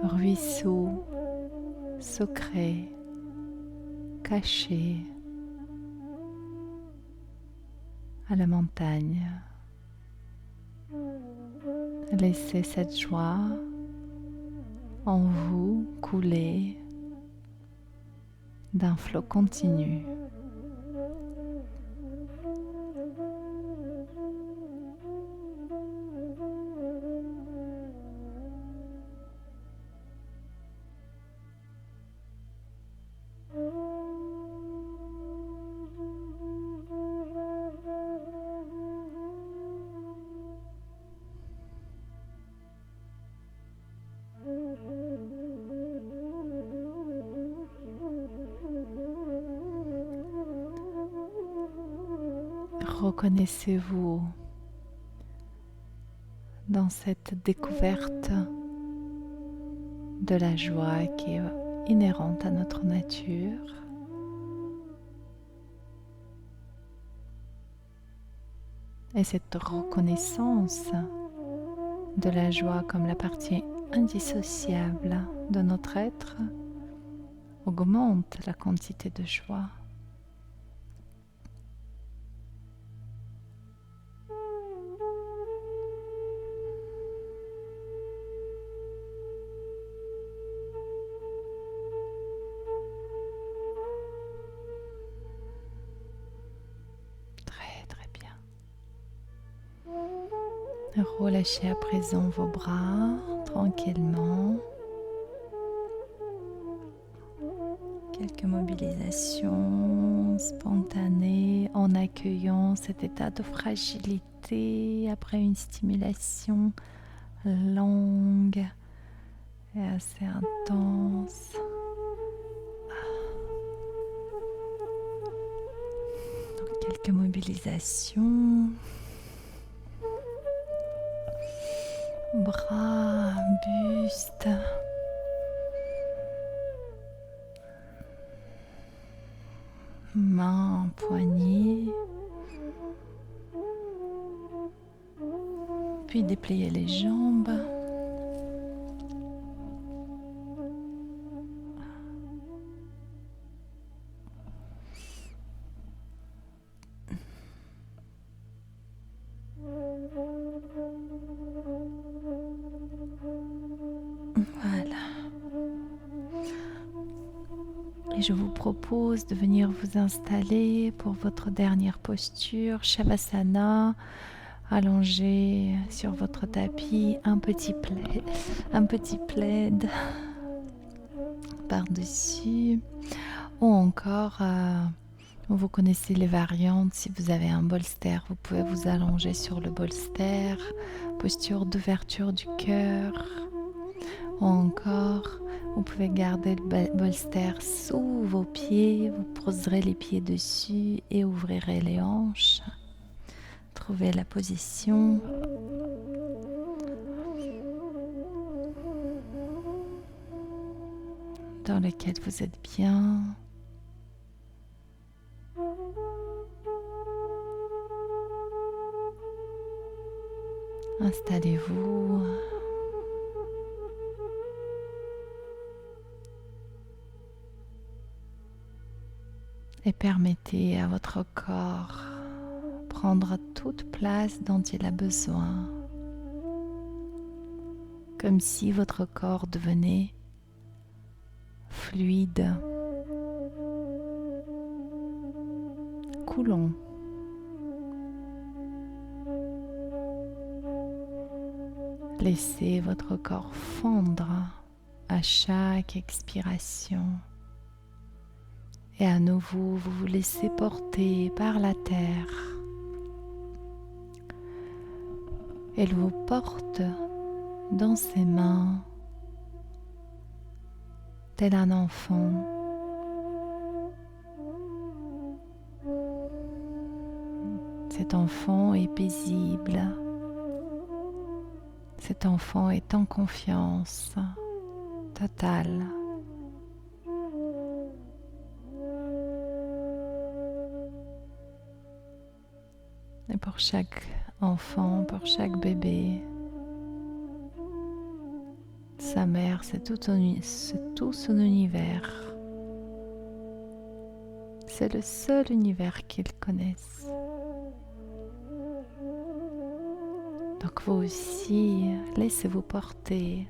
ruisseau secret, caché à la montagne. Laissez cette joie en vous couler d'un flot continu. Reconnaissez-vous dans cette découverte de la joie qui est inhérente à notre nature. Et cette reconnaissance de la joie comme la partie indissociable de notre être augmente la quantité de joie. Relâchez à présent vos bras tranquillement. Quelques mobilisations spontanées en accueillant cet état de fragilité après une stimulation longue et assez intense. Donc, quelques mobilisations. Bras, buste, mains, poignets, puis dépliez les jambes. Et je vous propose de venir vous installer pour votre dernière posture, Shavasana, allongé sur votre tapis, un petit plaid par-dessus, ou encore, vous connaissez les variantes, si vous avez un bolster, vous pouvez vous allonger sur le bolster, posture d'ouverture du cœur, ou encore, vous pouvez garder le bolster sous vos pieds, vous poserez les pieds dessus et ouvrirez les hanches. Trouvez la position. Dans laquelle vous êtes bien. Installez-vous. Et permettez à votre corps prendre toute place dont il a besoin, comme si votre corps devenait fluide, coulant. Laissez votre corps fondre à chaque expiration. Et à nouveau, vous vous laissez porter par la terre. Elle vous porte dans ses mains, tel un enfant. Cet enfant est paisible. Cet enfant est en confiance totale. Et pour chaque enfant, pour chaque bébé, Sa mère, c'est tout son univers. C'est le seul univers qu'ils connaissent. Donc vous aussi, laissez-vous porter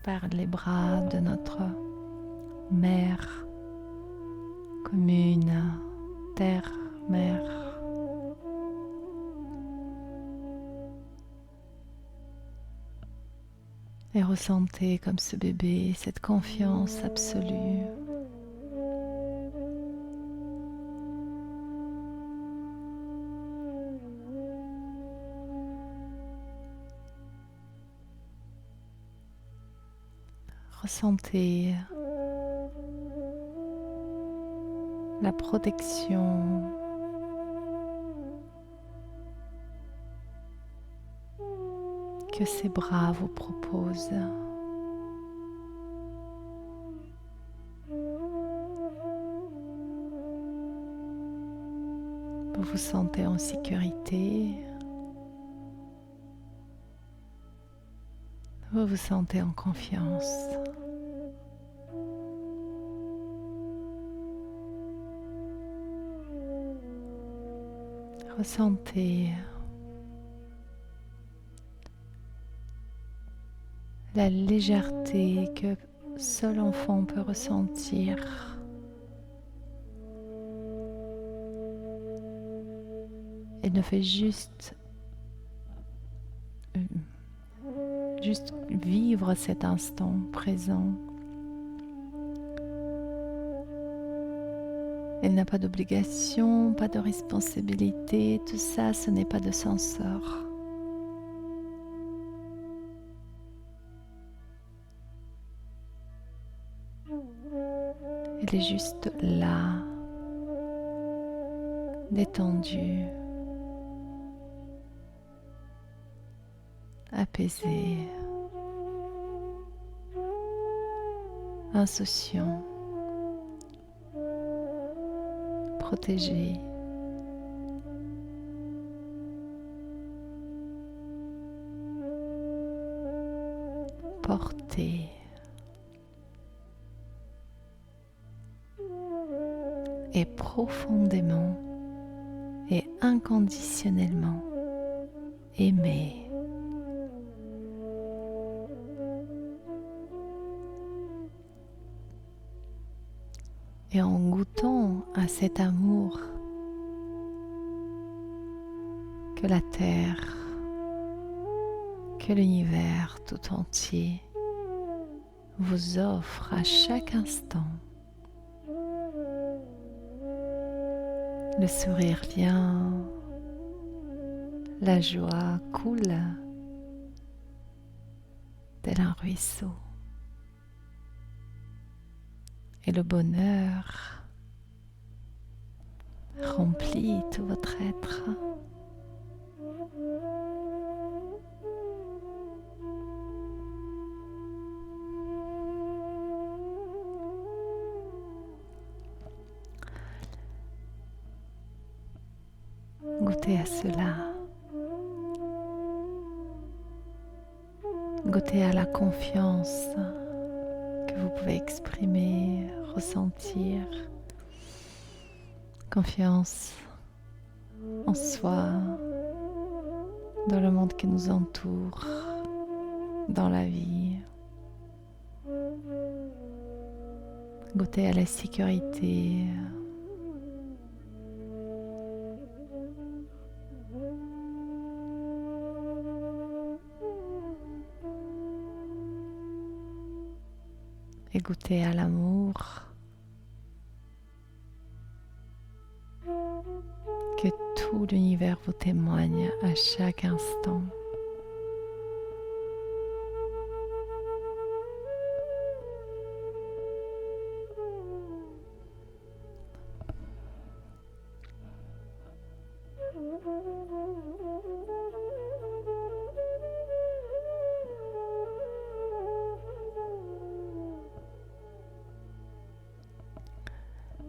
par les bras de notre mère commune, terre, mère. Et ressentez comme ce bébé cette confiance absolue. Ressentez la protection que ses bras vous proposent. Vous vous sentez en sécurité. Vous vous sentez en confiance. Ressentez la légèreté que seul enfant peut ressentir. Et ne fait juste vivre cet instant présent. Elle n'a pas d'obligation, pas de responsabilité, tout ça, ce n'est pas de son sort. Elle est juste là, détendue, apaisée, insouciant, protégée. Portée. Et profondément et inconditionnellement aimée. Et en goûtant à cet amour que la Terre, que l'univers tout entier vous offre à chaque instant, le sourire vient, la joie coule tel un ruisseau. Et le bonheur remplit tout votre être. Goûtez à cela. Goûtez à la confiance que vous pouvez exprimer, ressentir. Confiance en soi, dans le monde qui nous entoure, dans la vie. Goûtez à la sécurité. Et goûtez à l'amour que tout l'univers vous témoigne à chaque instant.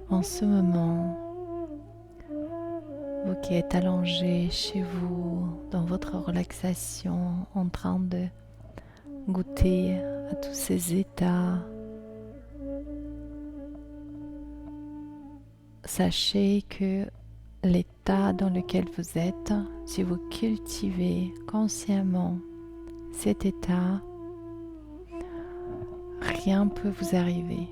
En ce moment, vous qui êtes allongé chez vous dans votre relaxation, en train de goûter à tous ces états. Sachez que l'état dans lequel vous êtes, si vous cultivez consciemment cet état, rien ne peut vous arriver.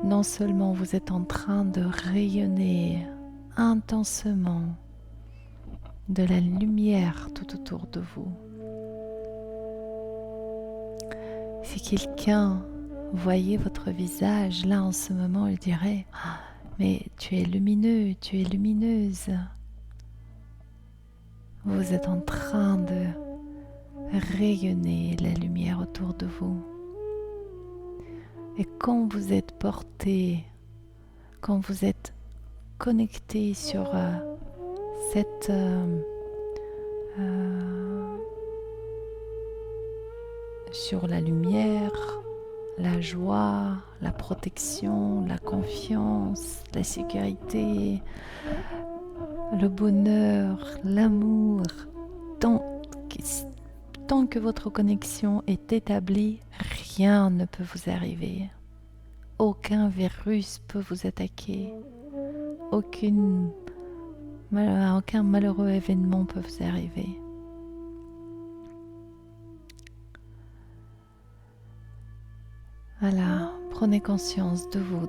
Non seulement vous êtes en train de rayonner intensément de la lumière tout autour de vous. Si quelqu'un voyait votre visage là en ce moment, il dirait « Ah, mais tu es lumineux, tu es lumineuse ». Vous êtes en train de rayonner la lumière autour de vous. Et quand vous êtes porté, quand vous êtes connecté sur cette sur la lumière, la joie, la protection, la confiance, la sécurité, le bonheur, l'amour, tant que votre connexion est établie, rien ne peut vous arriver. Aucun virus peut vous attaquer. Aucun malheureux événement peut vous arriver. Voilà, prenez conscience de vous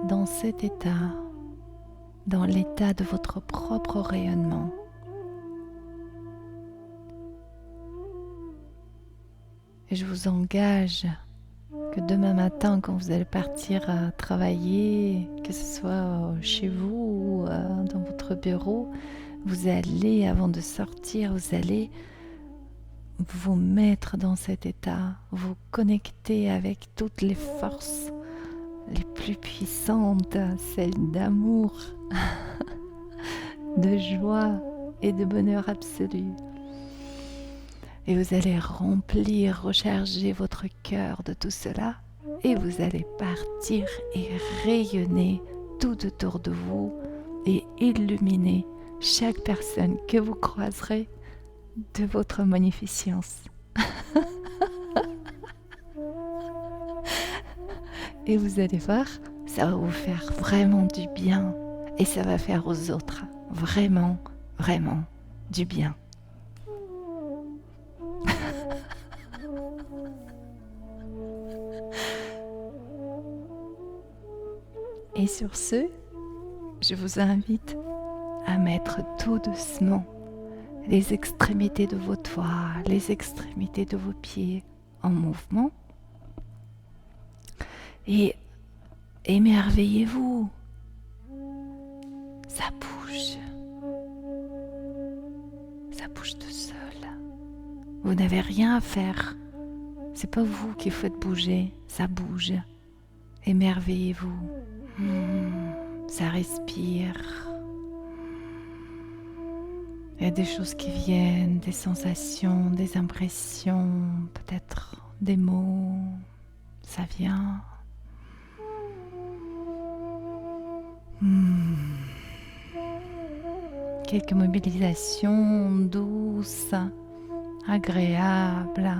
dans cet état, dans l'état de votre propre rayonnement. Et je vous engage que demain matin, quand vous allez partir travailler, que ce soit chez vous ou dans votre bureau, vous allez, avant de sortir, vous allez vous mettre dans cet état, vous connecter avec toutes les forces les plus puissantes, celles d'amour, de joie et de bonheur absolu. Et vous allez remplir, recharger votre cœur de tout cela et vous allez partir et rayonner tout autour de vous et illuminer chaque personne que vous croiserez de votre magnificence. Et vous allez voir, ça va vous faire vraiment du bien et ça va faire aux autres vraiment, vraiment du bien. Et sur ce, je vous invite à mettre tout doucement les extrémités de vos doigts, les extrémités de vos pieds en mouvement. Et émerveillez-vous. Ça bouge. Ça bouge tout seul. Vous n'avez rien à faire. C'est pas vous qui faites bouger, ça bouge. Émerveillez-vous. Ça respire. Il y a des choses qui viennent, des sensations, des impressions, peut-être des mots. Ça vient. Quelques mobilisations douces, agréables.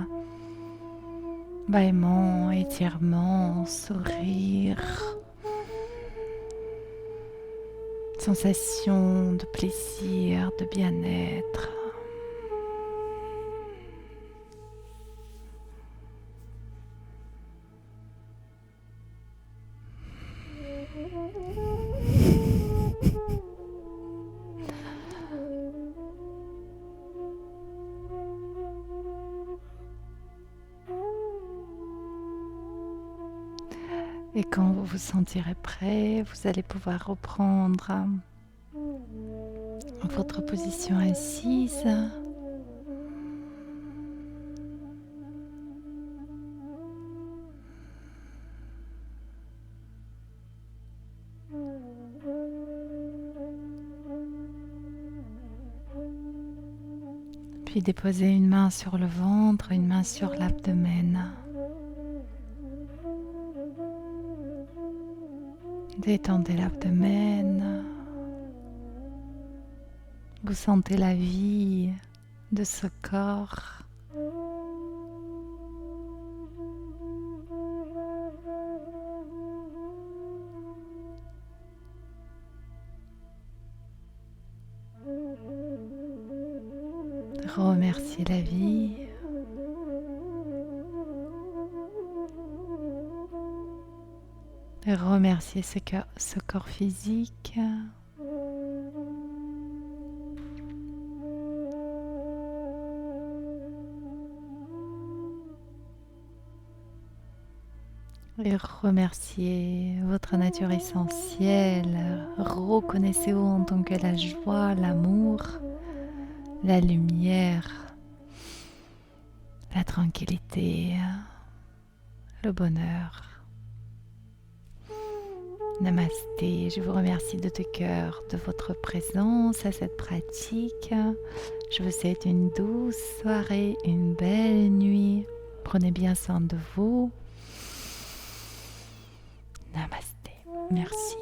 Bâillement, étirement, sourire. Sensation de plaisir, de bien-être. Et quand vous vous sentirez prêt, vous allez pouvoir reprendre votre position assise. Puis déposez une main sur le ventre, une main sur l'abdomen. Détendez l'abdomen. Vous sentez la vie de ce corps. Remerciez la vie. Et remerciez ce corps physique. Et remerciez votre nature essentielle. Reconnaissez-vous en tant que la joie, l'amour, la lumière, la tranquillité, le bonheur. Namasté, je vous remercie de tout cœur de votre présence à cette pratique. Je vous souhaite une douce soirée, une belle nuit. Prenez bien soin de vous. Namasté. Merci.